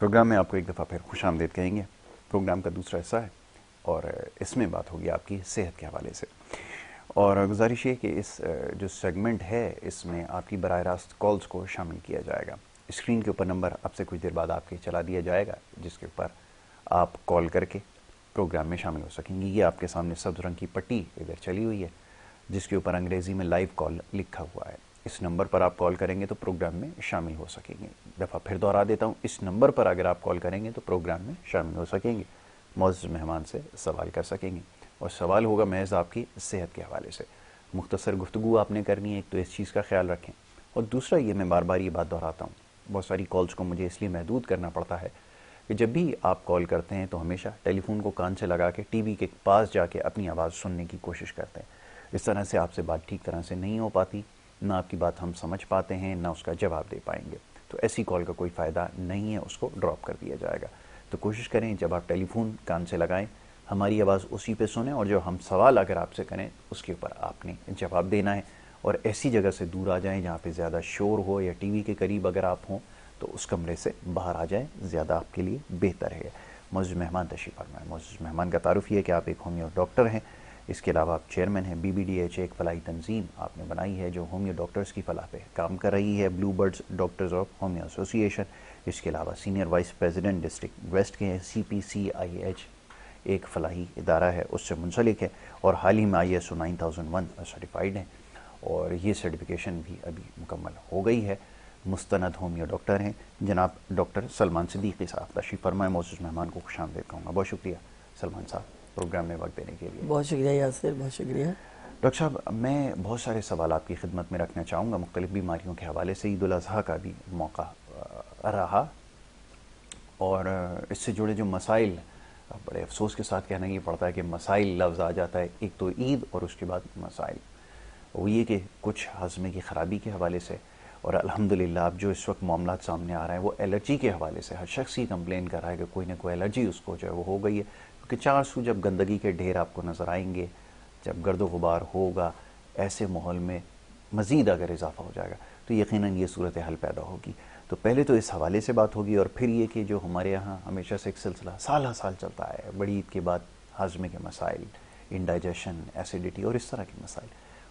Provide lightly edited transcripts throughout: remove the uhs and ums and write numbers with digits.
Programme میں آپ کو ایک دفعہ پھر خوش آمدید کہیں گے. پروگرام کا دوسرا حصہ ہے اور اس میں بات ہوگی آپ کی صحت کے حوالے سے. اور گزارش یہ کہ اس جو سیگمنٹ ہے اس میں آپ کی براہ راست کالز کو شامل کیا جائے گا. اسکرین کے اوپر نمبر اب سے کچھ دیر بعد آپ کے چلا دیا جائے گا جس کے اوپر آپ کال کر کے پروگرام میں شامل ہو سکیں گی. یہ آپ کے سامنے سبز رنگ کی پٹی ادھر چلی ہوئی ہے جس کے اوپر انگریزی میں لائیو کال لکھا ہوا ہے. اس نمبر پر آپ کال کریں گے تو پروگرام میں شامل ہو سکیں گے. دفعہ پھر دوہرا دیتا ہوں, اس نمبر پر اگر آپ کال کریں گے تو پروگرام میں شامل ہو سکیں گے, معزز مہمان سے سوال کر سکیں گے اور سوال ہوگا محض آپ کی صحت کے حوالے سے. مختصر گفتگو آپ نے کرنی ہے, ایک تو اس چیز کا خیال رکھیں اور دوسرا یہ میں بار بار یہ بات دہراتا ہوں, بہت ساری کالز کو مجھے اس لیے محدود کرنا پڑتا ہے کہ جب بھی آپ کال کرتے ہیں تو ہمیشہ ٹیلی فون کو کان سے لگا کے ٹی وی کے پاس جا کے اپنی آواز سننے کی کوشش کرتے ہیں. اس طرح سے آپ سے بات ٹھیک طرح سے نہیں ہو پاتی, نہ آپ کی بات ہم سمجھ پاتے ہیں, نہ اس کا جواب دے پائیں گے. تو ایسی کال کا کوئی فائدہ نہیں ہے, اس کو ڈراپ کر دیا جائے گا. تو کوشش کریں جب آپ ٹیلی فون کان سے لگائیں ہماری آواز اسی پہ سنیں اور جو ہم سوال اگر آپ سے کریں اس کے اوپر آپ نے جواب دینا ہے. اور ایسی جگہ سے دور آ جائیں جہاں پہ زیادہ شور ہو, یا ٹی وی کے قریب اگر آپ ہوں تو اس کمرے سے باہر آ جائیں, زیادہ آپ کے لیے بہتر ہے. معزز مہمان تشریف فرمائیں. معزز مہمان کا تعارف یہ ہے کہ آپ ایک ہومیو ڈاکٹر ہیں, اس کے علاوہ آپ چیئرمین ہیں BBDH, ایک فلاحی تنظیم آپ نے بنائی ہے جو ہومیو ڈاکٹرز کی فلاح پہ کام کر رہی ہے, blue birds doctors of homeo association. اس کے علاوہ senior vice president district west کے ہیں, CPCIH ایک فلاحی ادارہ ہے اس سے منسلک ہے, اور حال ہی میں ISO 9001 سرٹیفائیڈ ہیں اور یہ سرٹیفکیشن بھی ابھی مکمل ہو گئی ہے. مستند ہومیو ڈاکٹر ہیں جناب ڈاکٹر سلمان صدیقی صاحب. تشریف فرمائیں. معزز مہمان کو خوش آمدید کہوں گا. بہت شکریہ سلمان صاحب پروگرام میں وقت دینے کے لیے. بہت شکریہ یاسر, بہت شکریہ. ڈاکٹر صاحب میں بہت سارے سوال آپ کی خدمت میں رکھنا چاہوں گا مختلف بیماریوں کے حوالے سے. عید الاضحیٰ کا بھی موقع رہا اور اس سے جڑے جو مسائل, بڑے افسوس کے ساتھ کہنا یہ پڑتا ہے کہ مسائل لفظ آ جاتا ہے, ایک تو عید اور اس کے بعد مسائل, وہ یہ کہ کچھ ہاضمے کی خرابی کے حوالے سے, اور الحمدللہ اب جو اس وقت معاملات سامنے آ رہے ہیں وہ الرجی کے حوالے سے. ہر شخص ہی کمپلین کر رہا ہے کہ کوئی نہ کوئی الرجی اس کو جو ہے وہ ہو گئی ہے, کیونکہ چار سو جب گندگی کے ڈھیر آپ کو نظر آئیں گے, جب گرد و غبار ہوگا, ایسے ماحول میں مزید اگر اضافہ ہو جائے گا تو یقیناً یہ صورتحال پیدا ہوگی. تو پہلے تو اس حوالے سے بات ہوگی, اور پھر یہ کہ جو ہمارے یہاں ہمیشہ سے ایک سلسلہ سال ہر سال چلتا ہے, بڑی عید کے بعد ہاضمے کے مسائل, انڈائجیشن, ایسیڈیٹی اور اس طرح کے مسائل,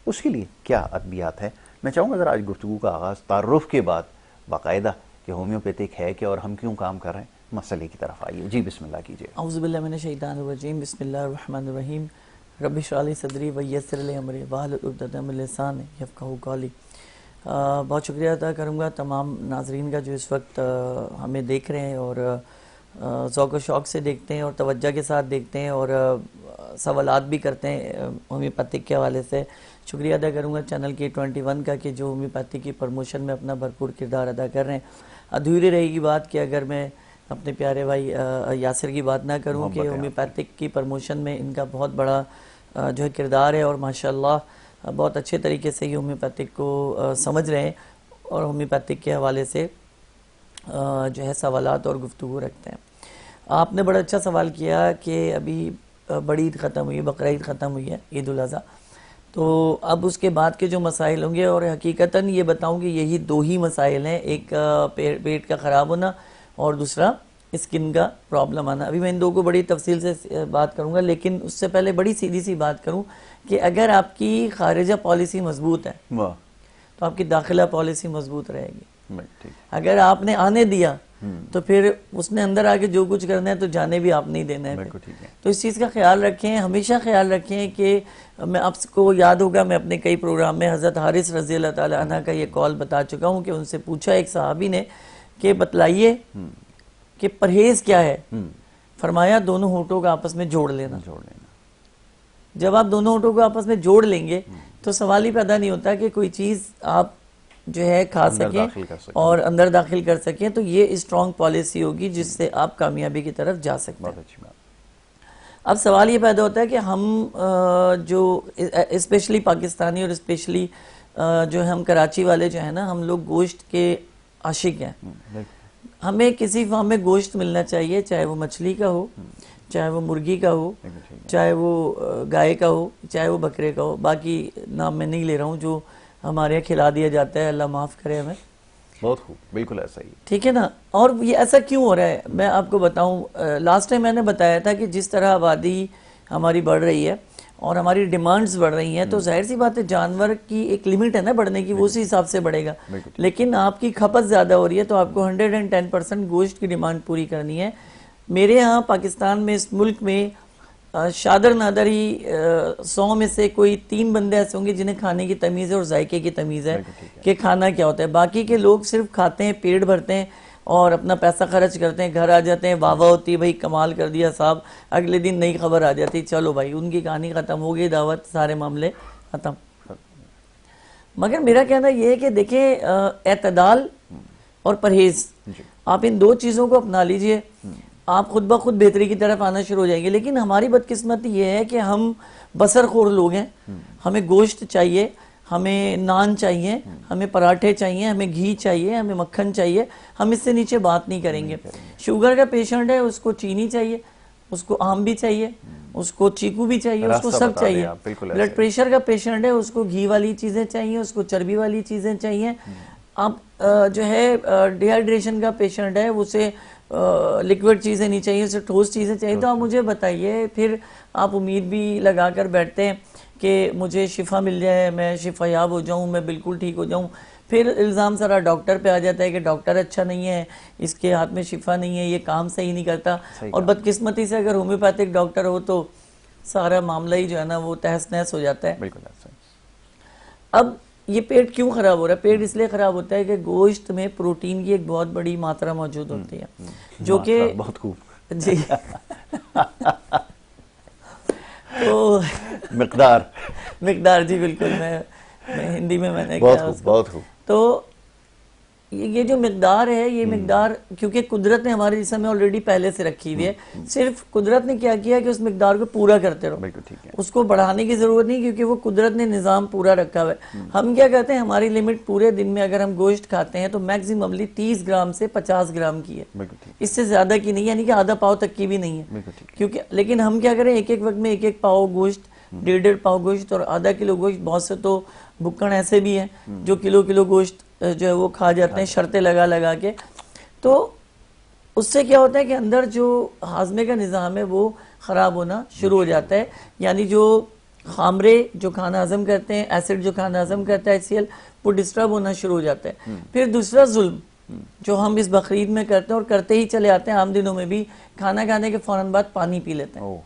اس کے لیے کیا ادویات ہیں. میں چاہوں گا ذرا آج گفتگو کا آغاز تعارف کے بعد باقاعدہ کہ ہومیوپیتھک ہے کیا اور ہم کیوں کام کر رہے ہیں, مسئلے کی طرف آئیے. جی بسم اللہ کیجیے. اعوذ باللہ من الشیطان الرجیم, بسم اللہ الرحمن الرحیم. رب اشرح لی صدری ویسر لی امری واحلل عقدۃ من لسانی یفقہوا قولی. بہت شکریہ ادا کروں گا تمام ناظرین کا جو اس وقت ہمیں دیکھ رہے ہیں اور ذوق و شوق سے دیکھتے ہیں اور توجہ کے ساتھ دیکھتے ہیں اور سوالات بھی کرتے ہیں ہومیوپیتھک کے حوالے سے. شکریہ ادا کروں گا چینل کے 21 کا کہ جو ہومیوپیتھک کی پروموشن میں اپنا بھرپور کردار ادا کر رہے ہیں. ادھوری رہے گی بات کہ اگر میں اپنے پیارے بھائی یاسر کی بات نہ کروں کہ ہومیوپیتھک کی پروموشن میں ان کا بہت بڑا جو ہے کردار ہے, اور ماشاءاللہ بہت اچھے طریقے سے یہ ہومیوپیتھک کو سمجھ رہے ہیں اور ہومیوپیتھک کے حوالے سے جو ہے سوالات اور گفتگو رکھتے ہیں. آپ نے بڑا اچھا سوال کیا کہ ابھی بڑی عید ختم ہوئی ہے, بقرعید ختم ہوئی ہے, عید الاضحیٰ, تو اب اس کے بعد کے جو مسائل ہوں گے, اور حقیقتاً یہ بتاؤں کہ یہی دو ہی مسائل ہیں, ایک پیٹ کا خراب ہونا اور دوسرا اسکن کا پرابلم آنا. ابھی میں ان دو کو بڑی تفصیل سے بات کروں گا, لیکن اس سے پہلے بڑی سیدھی سی بات کروں کہ اگر آپ کی خارجہ پالیسی مضبوط ہے تو آپ کی داخلہ پالیسی مضبوط رہے گی. اگر آپ نے آنے دیا تو پھر اس نے اندر آ کے جو کچھ کرنا ہے تو جانے بھی آپ نہیں دینا ہے. تو اس چیز کا خیال رکھیں, ہمیشہ خیال رکھیں کہ میں آپ کو یاد ہوگا میں اپنے کئی پروگرام میں حضرت حارث رضی اللہ تعالی عنہ کا یہ کال بتا چکا ہوں کہ ان سے پوچھا ایک صحابی نے کہ بتلائیے کہ پرہیز کیا ہے. فرمایا دونوں ہونٹوں کو آپس میں جوڑ لینا. جب آپ دونوں ہونٹوں کو آپس میں جوڑ لیں گے تو سوال ہی پیدا نہیں ہوتا کہ کوئی چیز آپ جو ہے کھا سکیں اور اندر داخل کر سکیں. تو یہ اسٹرانگ پالیسی ہوگی جس سے آپ کامیابی کی طرف جا سکتے ہیں. اب سوال یہ پیدا ہوتا ہے کہ ہم جو اسپیشلی پاکستانی اور اسپیشلی جو ہم کراچی والے جو ہیں نا, ہم لوگ گوشت کے عاشق ہیں. ہمیں کسی فارم میں گوشت ملنا چاہیے, چاہے وہ مچھلی کا ہو, چاہے وہ مرغی کا ہو, چاہے وہ گائے کا ہو, چاہے وہ بکرے کا ہو. باقی نام میں نہیں لے رہا ہوں جو ہمارے یہاں کھلا دیا جاتا ہے, اللہ معاف کرے ہمیں. بہت خوب, بالکل ایسا ہی. ٹھیک ہے نا. اور یہ ایسا کیوں ہو رہا ہے میں آپ کو بتاؤں. لاسٹ ٹائم میں نے بتایا تھا کہ جس طرح آبادی ہماری بڑھ رہی ہے اور ہماری ڈیمانڈز بڑھ رہی ہیں تو ظاہر سی بات ہے جانور کی ایک لمٹ ہے نا بڑھنے کی, وہ اسی حساب سے بڑھے گا. لیکن آپ کی کھپت زیادہ ہو رہی ہے تو آپ کو 110% گوشت کی ڈیمانڈ پوری کرنی ہے. میرے ہاں پاکستان میں اس ملک میں شادر نادر ہی 100 میں سے کوئی 3 بندے ایسے ہوں گے جنہیں کھانے کی تمیز ہے اور ذائقے کی تمیز ہے کہ کھانا کیا ہوتا ہے. باقی کے لوگ صرف کھاتے ہیں, پیٹ بھرتے ہیں اور اپنا پیسہ خرچ کرتے ہیں, گھر آ جاتے ہیں, واہ واہ ہوتی ہے بھائی کمال کر دیا صاحب, اگلے دن نئی خبر آ جاتی, چلو بھائی ان کی کہانی ختم ہو گئی, دعوت, سارے معاملے ختم. مگر میرا کہنا یہ ہے کہ دیکھیں اعتدال اور پرہیز, آپ ان 2 چیزوں کو اپنا لیجئے, آپ خود بخود بہتری کی طرف آنا شروع ہو جائیں گے. لیکن ہماری بدقسمتی یہ ہے کہ ہم بسر خور لوگ ہیں, ہمیں گوشت چاہیے, ہمیں نان چاہیے, ہمیں پراٹھے چاہیے, ہمیں گھی چاہیے, ہمیں مکھن چاہیے, ہم اس سے نیچے بات نہیں کریں گے. شوگر کا پیشنٹ ہے, اس کو چینی چاہیے, اس کو آم بھی چاہیے, اس کو چیکو بھی چاہیے, اس کو سب چاہیے. بلڈ پریشر کا پیشنٹ ہے, اس کو گھی والی چیزیں چاہیے, اس کو چربی والی چیزیں چاہیے. اب جو ہے ڈی ہائیڈریشن کا پیشنٹ ہے, اسے لیکوڈ چیزیں نہیں چاہیے, اسے ٹھوس چیزیں چاہیے. تو آپ مجھے بتائیے پھر آپ امید بھی لگا کر بیٹھتے ہیں کہ مجھے شفا مل جائے, میں شفا یاب ہو جاؤں, میں بالکل ٹھیک ہو جاؤں. پھر الزام سارا ڈاکٹر پہ آ جاتا ہے کہ ڈاکٹر اچھا نہیں ہے, اس کے ہاتھ میں شفا نہیں ہے, یہ کام صحیح نہیں کرتا. اور بدقسمتی سے اگر ہومیوپیتھک ڈاکٹر ہو تو سارا معاملہ ہی جو ہے نا وہ تہس نہس ہو جاتا ہے. اب یہ پیٹ کیوں خراب ہو رہا ہے؟ پیٹ اس لیے خراب ہوتا ہے کہ گوشت میں پروٹین کی ایک بہت بڑی ماترا موجود ہوتی ہے, جو کہ بہت خوب جی تو مقدار جی بالکل, میں ہندی میں نے کہا اس کو. تو یہ جو مقدار ہے, یہ مقدار کیونکہ قدرت نے ہمارے جسم میں آلریڈی پہلے سے رکھی ہوئی ہے, صرف قدرت نے کیا کیا کہ اس مقدار کو پورا کرتے رہو, اس کو بڑھانے کی ضرورت نہیں کیونکہ وہ قدرت نے نظام پورا رکھا ہوا ہے. ہم کیا کہتے ہیں, ہماری لیمٹ پورے دن میں اگر ہم گوشت کھاتے ہیں تو میکسیمملی 30 گرام سے 50 گرام کی ہے, اس سے زیادہ کی نہیں, یعنی کہ آدھا پاؤ تک کی بھی نہیں ہے. کیونکہ لیکن ہم کیا کریں, ایک وقت میں 1 پاؤ گوشت, 1.5 پاؤ گوشت اور آدھا کلو گوشت. بہت سے تو بکڑ ایسے بھی ہیں جو کلو گوشت جو ہے وہ کھا جاتے ہیں شرطیں لگا کے. تو اس سے کیا ہوتا ہے کہ اندر جو ہاضمے کا نظام ہے وہ خراب ہونا شروع ہو جاتا ہے, یعنی جو خامرے جو کھانا ہضم کرتے ہیں, ایسڈ جو کھانا ہضم کرتا ہے HCl, وہ ڈسٹرب ہونا شروع ہو جاتا ہے. پھر دوسرا ظلم جو ہم اس بقرعید میں کرتے ہیں اور کرتے ہی چلے آتے ہیں, عام دنوں میں بھی کھانا کھانے کے فوراً بعد پانی پی لیتے ہیں.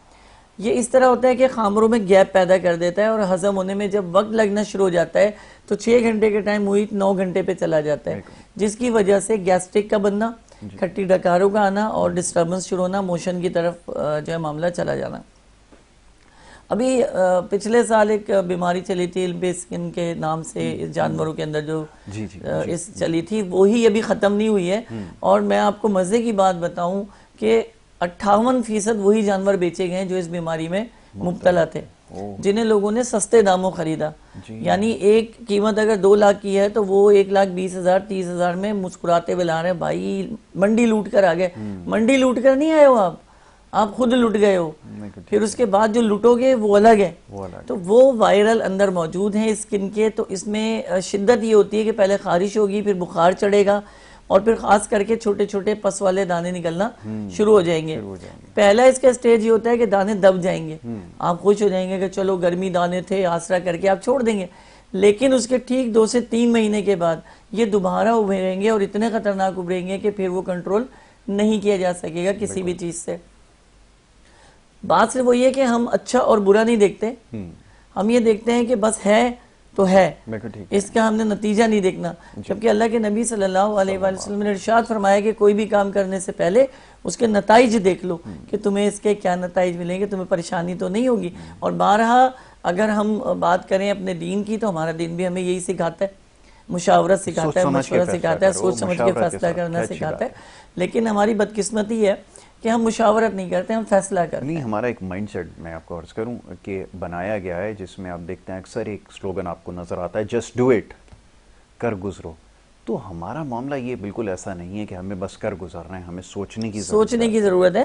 یہ اس طرح ہوتا ہے کہ خامروں میں گیپ پیدا کر دیتا ہے اور ہضم ہونے میں جب وقت لگنا شروع ہو جاتا ہے تو 6 گھنٹے کے ٹائم محیط 9 گھنٹے پہ چلا جاتا ہے, جس کی وجہ سے گیسٹرک کا بننا, کھٹی ڈکاروں کا آنا اور ڈسٹربنس شروع ہونا, موشن کی طرف جو ہے معاملہ چلا جانا. ابھی پچھلے سال ایک بیماری چلی تھی البے اسکن کے نام سے, جانوروں کے اندر جو اس چلی تھی, وہی ابھی ختم نہیں ہوئی ہے. اور میں آپ کو مزے کی بات بتاؤں کہ 58% وہی جانور بیچے گئے جو اس بیماری میں مبتلا تھے, جنہیں لوگوں نے سستے داموں خریدا. یعنی ایک قیمت اگر 2 لاکھ کی ہے تو وہ 1,20,000 30,000 میں مسکراتے ہوئے لا رہے ہیں. بھائی منڈی لوٹ کر آ گئے, منڈی لوٹ کر نہیں آئے ہو آپ خود لٹ گئے ہو. پھر اس کے بعد جو لٹو گے وہ الگ ہے. تو وہ وائرل اندر موجود ہیں اسکن کے. تو اس میں شدت یہ ہوتی ہے کہ پہلے خارش ہوگی, پھر بخار چڑھے گا, اور پھر خاص کر کے چھوٹے چھوٹے پس والے دانے نکلنا شروع ہو جائیں گے. پہلا اس کا سٹیج یہ ہوتا ہے کہ دانے دب جائیں گے, آپ خوش ہو جائیں گے کہ چلو گرمی دانے تھے, آسرا کر کے آپ چھوڑ دیں گے. لیکن اس کے ٹھیک 2 سے 3 مہینے کے بعد یہ دوبارہ ابھریں گے اور اتنے خطرناک ابھریں گے کہ پھر وہ کنٹرول نہیں کیا جا سکے گا کسی بھی چیز سے. بات صرف وہی ہے کہ ہم اچھا اور برا نہیں دیکھتے, ہم یہ دیکھتے ہیں کہ بس ہے تو ہے, اس کا ہم نے نتیجہ نہیں دیکھنا. جبکہ اللہ کے نبی صلی اللہ علیہ وآلہ وسلم نے ارشاد فرمایا کہ کوئی بھی کام کرنے سے پہلے اس کے نتائج دیکھ لو کہ تمہیں اس کے کیا نتائج ملیں گے, تمہیں پریشانی تو نہیں ہوگی. اور بارہا اگر ہم بات کریں اپنے دین کی تو ہمارا دین بھی ہمیں یہی سکھاتا ہے, مشاورت سکھاتا ہے, مشورہ سکھاتا ہے, سوچ سمجھ کے فیصلہ کرنا سکھاتا ہے. لیکن ہماری بدقسمتی ہے کہ ہم مشاورت نہیں کرتے, ہم فیصلہ کرتے ہیں. نہیں, ہمارا ایک مائنڈ سیٹ میں آپ کو عرض کروں کہ بنایا گیا ہے جس میں آپ دیکھتے ہیں اکثر ایک سلوگن آپ کو نظر آتا ہے, جسٹ ڈو اٹ, کر گزرو. تو ہمارا معاملہ یہ بالکل ایسا نہیں ہے کہ ہمیں بس کر گزرنا ہے, ہمیں سوچنے کی ضرورت ہے.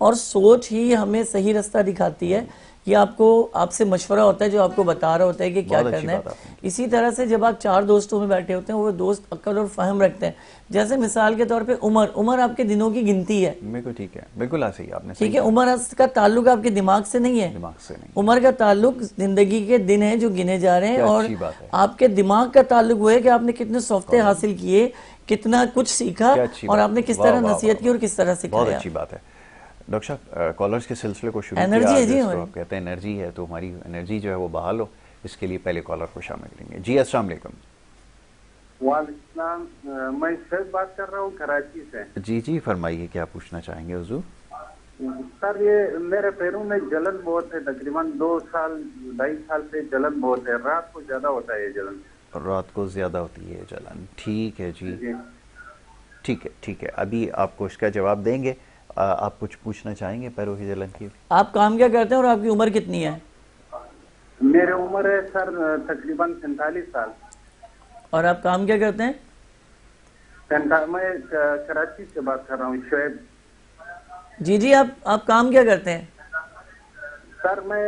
اور سوچ ہی ہمیں صحیح رستہ دکھاتی ہے. یہ آپ سے مشورہ ہوتا ہے جو آپ کو بتا رہا ہوتا ہے کہ کیا کرنا ہے. اسی طرح سے جب آپ 4 دوستوں میں بیٹھے ہوتے ہیں وہ دوست عقل اور فہم رکھتے ہیں. جیسے مثال کے طور پہ عمر آپ کے دنوں کی گنتی ہے. بالکل ٹھیک ہے, بالکل ایسے ہی آپ نے ٹھیک ہے, عمر کا تعلق آپ کے دماغ سے نہیں ہے, دماغ سے نہیں, عمر کا تعلق زندگی کے دن ہیں جو گنے جا رہے ہیں, اور آپ کے دماغ کا تعلق وہ ہے کہ آپ نے کتنے صوفتے حاصل کیے, کتنا کچھ سیکھا, اور آپ نے کس طرح نصیحت کی اور کس طرح سکھایا. بہت اچھی بات ہے. ڈاکٹر صاحب کالرز کے سلسلے کو شروع انرجی ہے جی, آپ کہتے ہیں انرجی ہے, تو ہماری انرجی جو ہے وہ بحال ہو, اس کے لیے پہلے کالر کو شامل کریں گے. جی السلام علیکم. وعلیکم السلام, میں شعیب بات کر رہا ہوں کراچی سے. جی جی فرمائیے, کیا پوچھنا چاہیں گے حضور؟ سر یہ میرے پیروں میں جلن بہت ہے, تقریباً 2-2.5 سال سے جلن بہت ہے, رات کو زیادہ ہوتا ہے یہ جلن. رات کو زیادہ ہوتی ہے جلن, ٹھیک ہے جی, ٹھیک ہے, ابھی آپ کو اس کا جواب دیں گے. آپ کچھ پوچھنا چاہیں گے پیروں کی جلن کی؟ آپ کام کیا کرتے ہیں اور آپ کی عمر کتنی ہے؟ میرے عمر ہے سر تقریباً 45 سال. اور آپ کام کیا کرتے ہیں؟ میں کراچی سے بات کر رہا ہوں, شعیب. جی آپ کام کیا کرتے ہیں؟ سر میں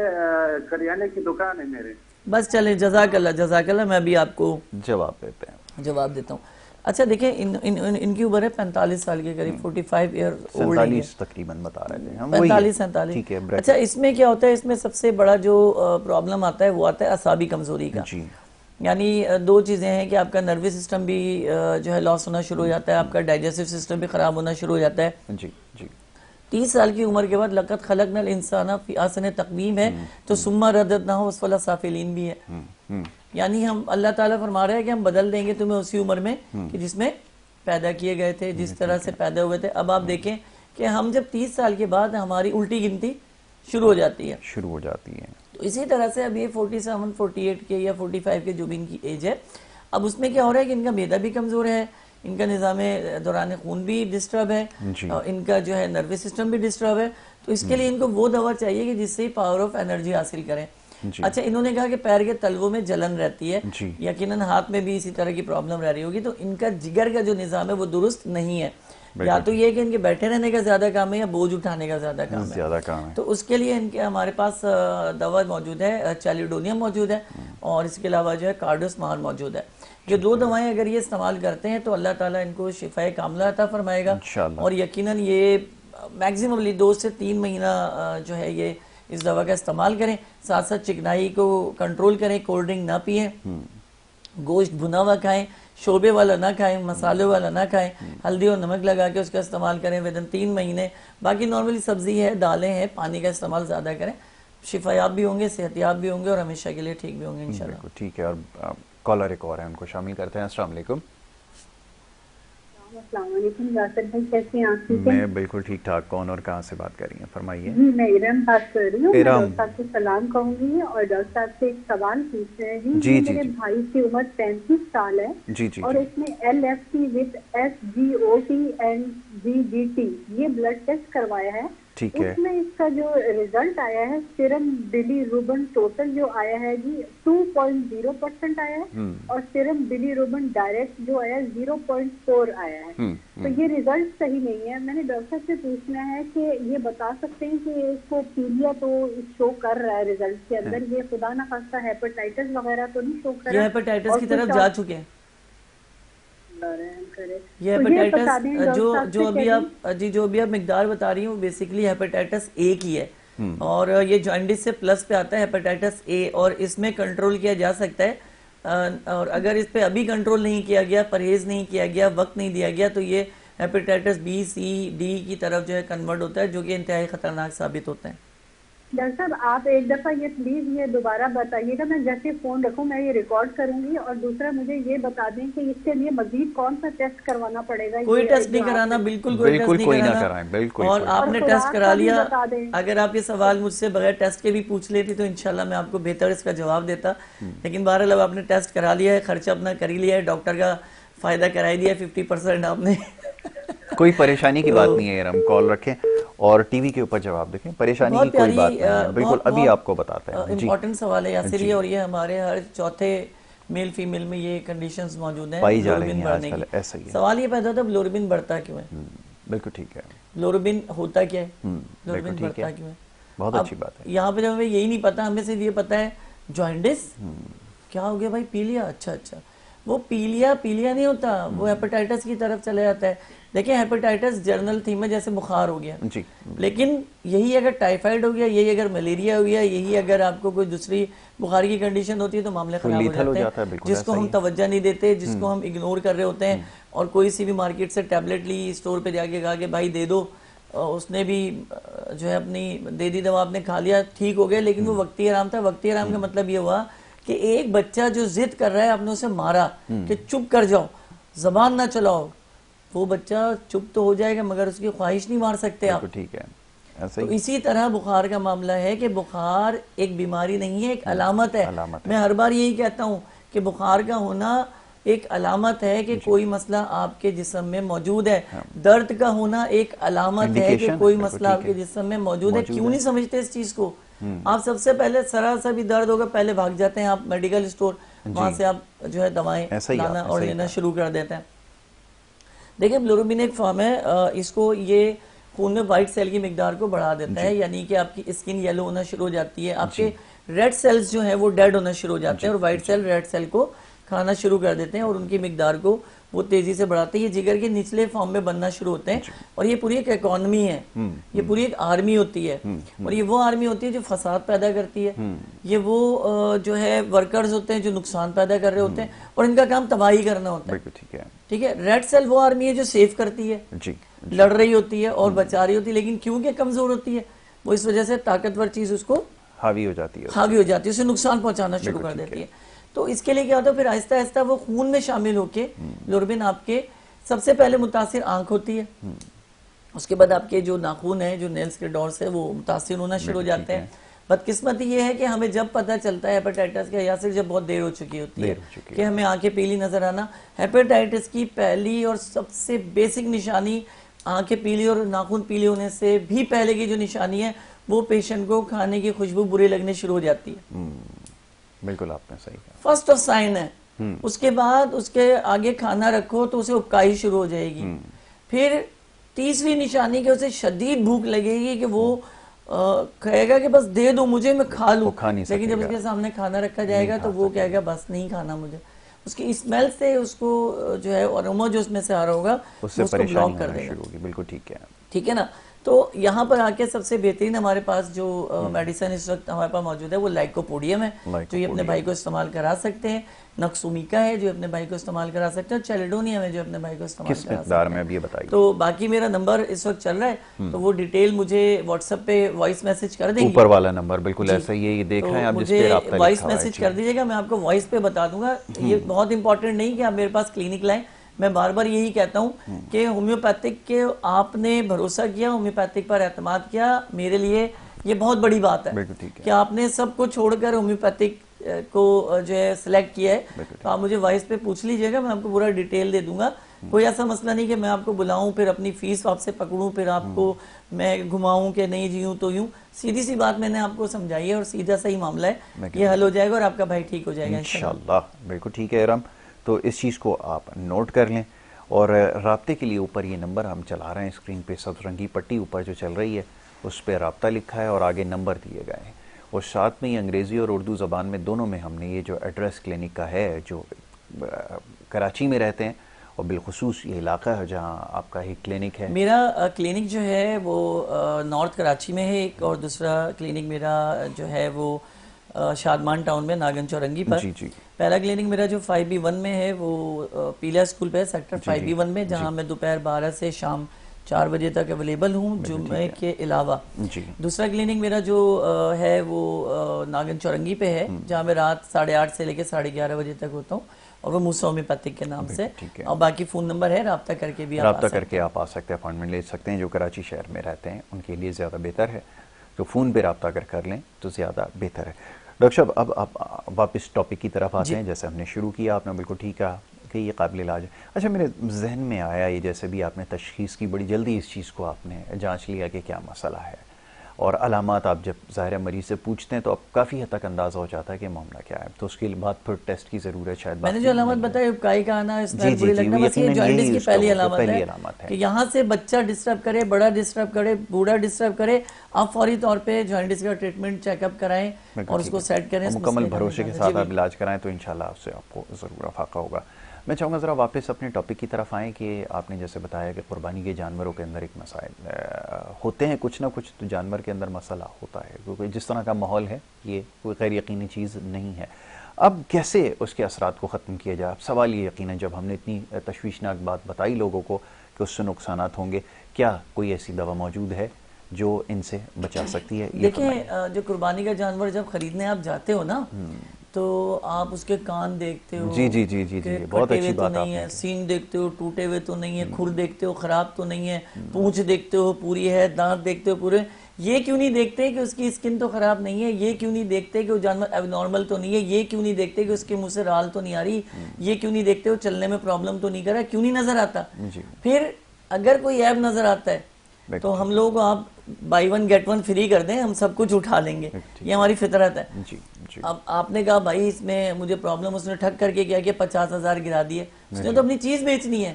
کریانے کی دکان ہے میرے. بس چلیں, جزاک اللہ, میں بھی آپ کو جواب دیتا ہوں. اچھا دیکھیں, ان کی عمر ہے 45 سال کے قریب, 45 ایئر اولڈ ہے, 47 تقریباً بتا رہے تھے ہم, 45-47. اچھا اس میں کیا ہوتا ہے, اس میں سب سے بڑا جو پرابلم آتا ہے وہ آتا ہے اعصابی کمزوری کا. یعنی 2 چیزیں ہیں کہ آپ کا نروس سسٹم بھی جو ہے لاس ہونا شروع ہو جاتا ہے, آپ کا ڈائجسٹو سسٹم بھی خراب ہونا شروع ہو جاتا ہے. 30 سال کی عمر کے بعد لقد خلقنا الانسان فی احسن تقویم ہے, تو ثم رددناہ اسفل سافلین بھی ہے. یعنی ہم اللہ تعالیٰ فرما رہے ہیں کہ ہم بدل دیں گے تمہیں اسی عمر میں کہ جس میں پیدا کیے گئے تھے, جس طرح سے پیدا ہوئے تھے. اب آپ دیکھیں کہ ہم جب 30 سال کے بعد ہماری الٹی گنتی شروع ہو جاتی ہے. تو اسی طرح سے اب یہ 47, 48 کے یا 45 کے جو بھی ان کی ایج ہے, اب اس میں کیا ہو رہا ہے کہ ان کا معدہ بھی کمزور ہے, ان کا نظام دوران خون بھی ڈسٹرب ہے, اور ان کا جو ہے نروس سسٹم بھی ڈسٹرب ہے. تو اس کے لیے ان کو وہ دوا چاہیے کہ جس سے پاور آف انرجی حاصل کریں. اچھا انہوں نے کہا کہ پیر کے تلووں میں جلن رہتی ہے, یقیناً ہاتھ میں بھی اسی طرح کی پرابلم رہ رہی ہوگی. تو ان کا جگر کا جو نظام ہے وہ درست نہیں ہے, یا تو یہ کہ ان کے بیٹھے رہنے کا زیادہ کام ہے یا بوجھ اٹھانے کا زیادہ کام ہے. تو اس کے لیے ان کے ہمارے پاس دوا موجود ہے, چیلیڈونیم موجود ہے, اور اس کے علاوہ جو ہے کارڈوسمال موجود ہے. یہ 2 دوائیں اگر یہ استعمال کرتے ہیں تو اللہ تعالیٰ ان کو شفائے کاملہ عطا فرمائے گا, اور یقیناً یہ میکسیمملی 2 سے 3 مہینہ جو ہے یہ اس دوا کا استعمال کریں. ساتھ ساتھ چکنائی کو کنٹرول کریں, کولڈ ڈرنک نہ پئیں, گوشت بھنا ہوا کھائیں, شوربے والا نہ کھائیں, مسالے والا نہ کھائیں, ہلدی اور نمک لگا کے اس کا استعمال کریں ودن 3 مہینے. باقی نارملی سبزی ہے, دالیں ہیں, پانی کا استعمال زیادہ کریں. شفا یاب بھی ہوں گے, صحت یاب بھی ہوں گے, اور ہمیشہ کے لیے ٹھیک بھی ہوں گے انشاءاللہ. ٹھیک ہے, اور کالر ایک اور ہے, ان کو شامل کرتے ہیں. السلام علیکم. السلام علیکم یاسر بھائی, کیسے ہیں آپ؟ میں بالکل ٹھیک ٹھاک. کون اور کہاں سے بات کر رہی ہیں, فرمائیے. جی میں ارم بات کر رہی ہوں. میں ڈاکٹر صاحب کو سلام کہوں گی, اور ڈاکٹر صاحب سے ایک سوال پوچھ رہے ہیں. جی میرے بھائی کی عمر 35 سال ہے, اور اس نے LFT with SGOT and GGT یہ بلڈ ٹیسٹ کروایا ہے. اس میں اس کا جو ریزلٹ آیا ہے, سیرم بلی روبن ٹوٹل جو آیا ہے جی 2.0% آیا ہے, اور سیرم بلی روبن ڈائریکٹ جو آیا ہے 0.4 آیا ہے. تو یہ ریزلٹ صحیح نہیں ہے. میں نے ڈاکٹر سے پوچھنا ہے کہ یہ بتا سکتے ہیں کہ اس کو پیلیا تو شو کر رہا ہے ریزلٹ کے اندر, یہ خدا نہ خواستہ ہیپاٹائٹس وغیرہ تو نہیں شو کر رہا؟ یہ ہیپاٹائٹس کی طرف جا چکے ہیں. یہ ہیپاٹائٹس جو ابھی آپ مقدار بتا رہی ہوں بیسیکلی ہیپاٹائٹس اے کی ہے, اور یہ جانڈس سے پلس پہ آتا ہے ہیپاٹائٹس اے, اور اس میں کنٹرول کیا جا سکتا ہے. اور اگر اس پہ ابھی کنٹرول نہیں کیا گیا, پرہیز نہیں کیا گیا, وقت نہیں دیا گیا, تو یہ ہیپاٹائٹس بی, سی, ڈی کی طرف جو ہے کنورٹ ہوتا ہے, جو کہ انتہائی خطرناک ثابت ہوتا ہے. ڈاکٹر صاحب آپ ایک دفعہ یہ پلیز یہ دوبارہ بتائیے گا, میں جیسے فون رکھوں میں یہ ریکارڈ کروں گی. اور دوسرا مجھے یہ بتا دیں کہ اس کے لیے مزید کون سا ٹیسٹ کروانا پڑے گا؟ کوئی ٹیسٹ نہیں کرانا, بالکل کوئی ٹیسٹ نہیں کرانا. اور آپ نے ٹیسٹ کرا لیا, اگر آپ یہ سوال مجھ سے بغیر ٹیسٹ کے بھی پوچھ لیتی تو انشاءاللہ میں آپ کو بہتر اس کا جواب دیتا. لیکن بہرحال اب آپ نے ٹیسٹ کرا لیا ہے, خرچہ اپنا کر ہی لیا ہے, ڈاکٹر کا فائدہ کرائی دیا ہے 50% آپ نے. کوئی پریشانی کی بات نہیں ہے, ہم کال رکھیں اور ٹی وی کے اوپر جواب دیکھیں, پریشانی کی کوئی بات نہیں ہے. بالکل ابھی آپ کو بتاتے ہیں. امپورٹنٹ سوال ہے یاسر یہ, اور یہ ہمارے ہر چوتھے میل فیمیل میں یہ کنڈیشنز موجود ہیں پائی جا رہی ہیں آج کل. ایسا ہی سوال یہ پیدا تھا بلوربن بڑھتا کیوں ہے, بالکل ٹھیک ہے. گلوروبن ہوتا کیا ہے, گلوروبن بڑھتا کیوں ہے؟ بہت اچھی بات ہے. یہاں پہ ہمیں یہی نہیں پتا, ہمیں صرف یہ پتا ہے جوائنٹس کیا ہو گیا بھائی, پیلیا, اچھا وہ پیلیا نہیں ہوتا, وہ ہیپاٹائٹس کی طرف چلا جاتا ہے. دیکھیں ہیپاٹائٹس جرنل تھیم ہے جیسے بخار ہو گیا, لیکن یہی اگر ٹائیفائڈ ہو گیا, یہی اگر ملیریا ہو گیا, یہی اگر آپ کو کوئی دوسری بخار کی کنڈیشن ہوتی ہے تو معاملے خراب ہو جاتے ہیں, جس کو ہم توجہ نہیں دیتے, جس کو ہم اگنور کر رہے ہوتے ہیں. اور کوئی سی بھی مارکیٹ سے ٹیبلٹ لی, اسٹور پہ جا کے کہا کہ بھائی دے دو, اس نے بھی جو ہے اپنی دے دی دوا, آپ نے کھا لیا, ٹھیک ہو گیا, لیکن وہ وقتی آرام تھا. وقتی آرام کا مطلب یہ ہوا کہ ایک بچہ جو ضد کر رہا ہے, آپ نے اسے مارا کہ چپ کر جاؤ, زبان نہ چلاؤ, وہ بچہ چپ تو ہو جائے گا مگر اس کی خواہش نہیں مار سکتے آپ. ٹھیک ہے. تو اسی طرح بخار کا معاملہ ہے کہ بخار ایک بیماری نہیں ہے, ایک علامت ہے. میں ہر بار یہی کہتا ہوں کہ بخار کا ہونا ایک علامت ہے کہ کوئی مسئلہ آپ کے جسم میں موجود ہے. درد کا ہونا ایک علامت ہے کہ کوئی مسئلہ آپ کے جسم میں موجود ہے. کیوں نہیں سمجھتے اس چیز کو؟ آپ سب سے پہلے ذرا سا بھی درد ہوگا پہلے بھاگ جاتے ہیں آپ میڈیکل اسٹور, وہاں سے آپ جو ہے دوائیں لانا اور لینا شروع کر دیتے ہیں. دیکھیں بلوروبن ایک فارم ہے, اس کو یہ خون میں وائٹ سیل کی مقدار کو بڑھا دیتا ہے, یعنی کہ آپ کی اسکن یلو ہونا شروع ہو جاتی ہے, آپ کے ریڈ سیلز جو ہیں وہ ڈیڈ ہونا شروع ہو جاتے ہیں, اور وائٹ سیل ریڈ سیل کو کھانا شروع کر دیتے ہیں اور ان کی مقدار کو وہ تیزی سے بڑھاتے ہیں. یہ جگر کے نچلے فارم میں بننا شروع ہوتے ہیں, اور یہ پوری ایک اکانومی ہے, یہ پوری ایک آرمی ہوتی ہے, اور یہ وہ آرمی ہوتی ہے جو فساد پیدا کرتی ہے, یہ وہ جو ہے ورکرز ہوتے ہیں جو نقصان پیدا کر رہے ہوتے ہیں, اور ان کا کام تباہی کرنا ہوتا ہے. ٹھیک ہے. ریڈ سیل وہ آرمی ہے جو سیف کرتی ہے, لڑ رہی ہوتی ہے اور بچا رہی ہوتی ہے, لیکن کیونکہ کمزور ہوتی ہے وہ اس وجہ سے طاقتور چیز اس کو حاوی ہو جاتی ہے, اسے نقصان پہنچانا شروع کر دیتی ہے. تو اس کے لیے کیا ہوتا ہے, پھر آہستہ آہستہ وہ خون میں شامل ہو کے گلوروبن آپ کے سب سے پہلے متاثر آنکھ ہوتی ہے, اس کے بعد آپ کے جو ناخن ہیں, جو نیلز کے ڈورس ہیں, وہ متاثر ہونا شروع ہو جاتے ہیں. بدقسمتی یہ ہے کہ ہمیں جب پتہ چلتا ہے ہیپاٹائٹس کا, یا پھر جب بہت دیر ہو چکی ہوتی ہے کہ ہمیں آنکھیں پیلی نظر آنا. ہیپاٹائٹس کی پہلی اور سب سے بیسک نشانی آنکھیں پیلی اور ناخن پیلے ہونے سے بھی پہلے کی جو نشانی ہے وہ پیشنٹ کو کھانے کی خوشبو بری لگنے شروع ہو جاتی ہے. بالکل آپ نے صحیح کہا. فرسٹ آف سائن ہے. اس کے بعد اس کے آگے کھانا رکھو تو اسے اپکائی شروع ہو جائے گی. پھر تیسری نشانی کہ اسے شدید بھوک لگے گی کہ وہ کہے گا کہ بس دے دو مجھے, میں کھا لوں, لیکن جب اس کے سامنے کھانا رکھا جائے گا تو وہ کہے گا بس نہیں کھانا مجھے. اس کی اسمیل سے اس کو جو ہے اروما جو اس میں سے آ رہا ہوگا اس کو بلاک کر دے گا. بالکل ٹھیک ہے. ٹھیک ہے نا. تو یہاں پر آ کے سب سے بہترین ہمارے پاس جو میڈیسن اس وقت ہمارے پاس موجود ہے وہ لائکوپوڈیم ہے, جو یہ اپنے بھائی کو استعمال کرا سکتے ہیں. نکسومیکا ہے جو اپنے بھائی کو استعمال کرا سکتے ہیں, اور چیلیڈونیم ہے جو اپنے بھائی کو استعمال کرا سکتے ہیں. کس مقدار میں اب یہ بتائیے. تو باقی میرا نمبر اس وقت چل رہا ہے, تو وہ ڈیٹیل مجھے واٹس ایپ پہ وائس میسج کر دیں گے. اوپر والا نمبر بالکل ایسا ہی ہے, یہ دیکھ رہے ہیں آپ جس پہ رابطہ لکھا ہے. وائس میسج کر دیجیے گا, میں آپ کو وائس پہ بتا دوں گا. یہ بہت امپورٹنٹ نہیں کہ آپ میرے پاس کلینک لائیں. میں بار بار یہی کہتا ہوں کہ ہومیوپیتھک کے آپ نے بھروسہ کیا, ہومیوپیتھک پر اعتماد کیا, میرے لیے یہ بہت بڑی بات ہے کہ آپ نے سب کو چھوڑ کر ہومیوپیتھک کو جو ہے سلیکٹ کیا ہے. تو آپ مجھے وائس پہ پوچھ لیجئے گا, میں آپ کو پورا ڈیٹیل دے دوں گا. کوئی ایسا مسئلہ نہیں کہ میں آپ کو بلاؤں پھر اپنی فیس آپ سے پکڑوں, پھر آپ کو میں گھماؤں کہ نہیں جی یوں تو یوں. سیدھی سی بات میں نے آپ کو سمجھائی ہے اور سیدھا صحیح معاملہ ہے, یہ حل ہو جائے گا اور آپ کا بھائی ٹھیک ہو جائے گا انشاءاللہ. بالکل ٹھیک ہے ارم. تو اس چیز کو آپ نوٹ کر لیں, اور رابطے کے لیے اوپر یہ نمبر ہم چلا رہے ہیں اسکرین پہ, سبز رنگی پٹی اوپر جو چل رہی ہے اس پہ رابطہ لکھا ہے اور آگے نمبر دیے گئے ہیں, اور ساتھ میں ہی انگریزی اور اردو زبان میں دونوں میں ہم نے یہ جو ایڈریس کلینک کا ہے جو کراچی میں رہتے ہیں, اور بالخصوص یہ علاقہ ہے جہاں آپ کا ہی کلینک ہے. میرا کلینک جو ہے وہ نارتھ کراچی میں ہے ایک, اور دوسرا کلینک میرا جو ہے وہ شادمان ٹاؤن میں ناگن چورنگی پر. پہلا کلینک میرا جو 5B1 میں ہے وہ پیلا اسکول پہ سیکٹر 5B1 میں, جہاں میں دوپہر 12 سے شام 4 بجے تک اویلیبل ہوں جمعے کے علاوہ. دوسرا کلینک میرا جو ہے وہ ناگن چورنگی پہ ہے, جہاں میں رات 8:30 سے لے کے 11:30 بجے تک ہوتا ہوں, اور وہ موسیٰ ہومیوپیتھک کے نام سے. اور باقی فون نمبر ہے, رابطہ کر کے بھی آپ آ سکتے ہیں, اپائنٹمنٹ لے سکتے ہیں. جو کراچی شہر میں رہتے ہیں ان کے لیے زیادہ بہتر ہے, تو فون پہ رابطہ کر لیں تو زیادہ بہتر ہے. ڈاکٹر صاحب اب آپ واپس ٹاپک کی طرف آتے ہیں. جیسے ہم نے شروع کیا, آپ نے بالکل ٹھیک کہا کہ یہ قابل علاج ہے. اچھا, میرے ذہن میں آیا یہ, جیسے بھی آپ نے تشخیص کی, بڑی جلدی اس چیز کو آپ نے جانچ لیا کہ کیا مسئلہ ہے. اور علامات آپ جب ظاہر مریض سے پوچھتے ہیں تو اب کافی حد تک اندازہ ہو جاتا ہے کہ معاملہ کیا ہے, تو اس کے بعد پھر ٹیسٹ کی ضرورت شاید. میں نے جو علامت بتائی ابکائی کا آنا, اسمیل بری لگنا, بس یہ جانڈس کی پہلی علامت ہے کہ یہاں سے بچہ ڈسٹرب کرے, بڑا ڈسٹرب کرے, بوڑھا ڈسٹرب کرے, آپ فوری طور پہ جانڈس کا ٹریٹمنٹ چیک اپ کرائیں اور اس کو سیٹ کریں, مکمل بھروسے کے ساتھ آپ علاج کرائیں تو انشاءاللہ اس سے آپ کو ضرور افاقہ ہوگا. میں چاہوں گا ذرا واپس اپنے ٹاپک کی طرف آئیں کہ آپ نے جیسے بتایا کہ قربانی کے جانوروں کے اندر ایک مسائل ہوتے ہیں, کچھ نہ کچھ تو جانور کے اندر مسئلہ ہوتا ہے, کیونکہ جس طرح کا ماحول ہے یہ کوئی غیر یقینی چیز نہیں ہے. اب کیسے اس کے اثرات کو ختم کیا جائے؟ اب سوال یہ یقیناً جب ہم نے اتنی تشویشناک بات بتائی لوگوں کو کہ اس سے نقصانات ہوں گے, کیا کوئی ایسی دوا موجود ہے جو ان سے بچا سکتی ہے؟ دیکھیں, جو قربانی کا جانور جب خریدنے آپ جاتے ہو نا تو آپ اس کے کان دیکھتے ہو, جی جی جی جی جی, بہت اچھی بات نہیں ہے, سینگ دیکھتے ہو ٹوٹے ہوئے تو نہیں ہے, کھر دیکھتے ہو خراب تو نہیں ہے, پونچھ دیکھتے ہو پوری ہے, دانت دیکھتے ہو پورے. یہ کیوں نہیں دیکھتے کہ اس کی اسکن تو خراب نہیں ہے؟ یہ کیوں نہیں دیکھتے کہ وہ جانور اب نارمل تو نہیں ہے؟ یہ کیوں نہیں دیکھتے کہ اس کے منہ سے رال تو نہیں آ رہی؟ یہ کیوں نہیں دیکھتے وہ چلنے میں پرابلم تو نہیں کر رہا؟ کیوں نہیں نظر آتا؟ پھر اگر کوئی عیب نظر آتا ہے تو ہم لوگ آپ buy one get one free کر دیں, ہم سب کچھ اٹھا لیں گے, یہ ہماری فطرت ہے. اب آپ نے کہا بھائی اس میں مجھے پرابلم, اس نے ٹھگ کر کے کیا کہ 50,000 گرا دیے, اس نے تو اپنی چیز بیچنی ہے.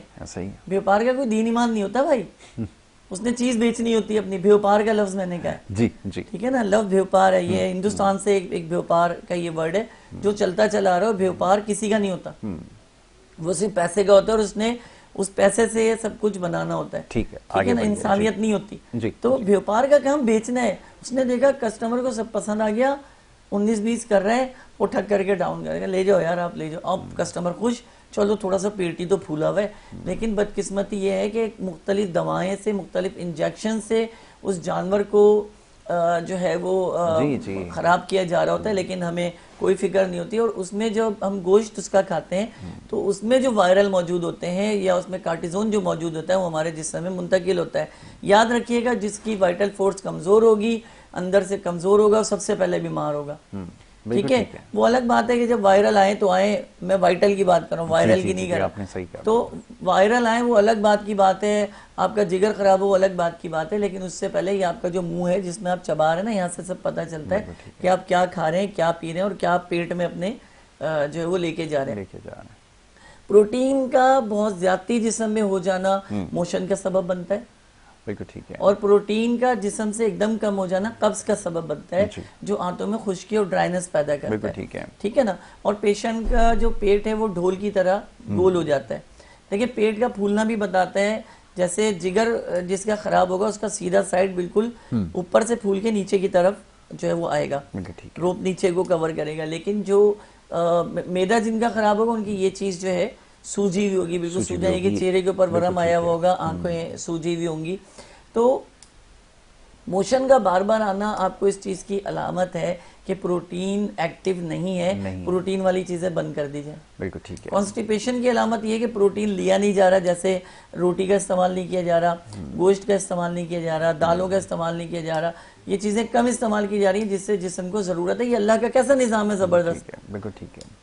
بیوپار کا کوئی دین ایمان نہیں ہوتا بھائی, اس نے چیز بیچنی ہوتی ہے اپنی. بیوپار کا لفظ میں نے کہا جی جی, ٹھیک ہے نا, لفظ بیوپار ہے, یہ ہندوستان سے ایک بیوپار کا یہ ورڈ ہے جو چلتا چلا آ رہا ہے. بیوپار کسی کا نہیں ہوتا, وہ صرف پیسے کا ہوتا ہے اور اس نے اس پیسے سے یہ سب کچھ بنانا ہوتا ہے, ٹھیک ہے نا, انسانیت نہیں ہوتی. تو بیوپار کا کام بیچنا ہے. اس نے دیکھا کسٹمر کو سب پسند آ گیا, 19-20 کر رہے ہیں, وہ ٹھگ کر کے ڈاؤن کرے گا, لے جاؤ یار آپ لے جاؤ. اب کسٹمر خوش, چلو تھوڑا سا پیٹ ہی تو پھولا ہوا ہے. لیکن بدقسمتی یہ ہے کہ مختلف دوائیں سے, مختلف انجیکشن سے اس جانور کو جو ہے وہ خراب کیا جا رہا ہوتا ہے, لیکن ہمیں کوئی فکر نہیں ہوتی. اور اس میں جو ہم گوشت اس کا کھاتے ہیں تو اس میں جو وائرل موجود ہوتے ہیں یا اس میں کارٹیزون جو موجود ہوتا ہے وہ ہمارے جسم میں منتقل ہوتا ہے. یاد رکھیے گا, جس کی وائٹل فورس کمزور ہوگی, اندر سے کمزور ہوگا, سب سے پہلے بیمار ہوگا. ٹھیک ہے, وہ الگ بات ہے کہ جب وائرل آئیں تو آئیں, میں وائٹل کی بات کر رہا ہوں, وائرل کی نہیں کر رہا. تو وائرل آئیں وہ الگ بات کی بات ہے, آپ کا جگر خراب ہو وہ الگ بات کی بات ہے, لیکن اس سے پہلے یہ آپ کا جو منہ ہے جس میں آپ چبا رہے ہیں نا, یہاں سے سب پتہ چلتا ہے کہ آپ کیا کھا رہے ہیں, کیا پی رہے ہیں اور کیا آپ پیٹ میں اپنے جو ہے وہ لے کے جا رہے ہیں. پروٹین کا بہت زیادتی جسم میں ہو جانا موشن کا سبب بنتا ہے, اور پروٹین کا جسم سے ایک دم کم ہو جانا قبض کا سبب بنتا ہے, جو آنتوں میں خشکی اور ڈرائنس پیدا کرتا ہے. ٹھیک ہے نا, اور پیشنٹ کا جو پیٹ ہے وہ ڈھول کی طرح گول ہو جاتا ہے. دیکھیں, پیٹ کا پھولنا بھی بتاتا ہے, جیسے جگر جس کا خراب ہوگا اس کا سیدھا سائڈ بالکل اوپر سے پھول کے نیچے کی طرف جو ہے وہ آئے گا, روپ نیچے کو کور کرے گا. لیکن جو میدا جن کا خراب ہوگا ان کی یہ چیز جو ہے سوجی ہوئی ہوگی, بالکل سوجا ہے کہ چہرے کے اوپر ورم آیا ہوا ہوگا, آنکھیں سوجی ہوئی ہوں گی. تو موشن کا بار بار آنا آپ کو اس چیز کی علامت ہے کہ پروٹین ایکٹیو نہیں ہے, پروٹین والی چیزیں بند کر دی جائیں. بالکل ٹھیک ہے. کانسٹیپیشن کی علامت یہ ہے کہ پروٹین لیا نہیں جا رہا, جیسے روٹی کا استعمال نہیں کیا جا رہا, گوشت کا استعمال نہیں کیا جا رہا, دالوں کا استعمال نہیں کیا جا رہا, یہ چیزیں کم استعمال کی جا رہی ہیں جس سے جسم کو ضرورت ہے. یہ اللہ کا کیسا نظام ہے زبردست. بالکل ٹھیک ہے.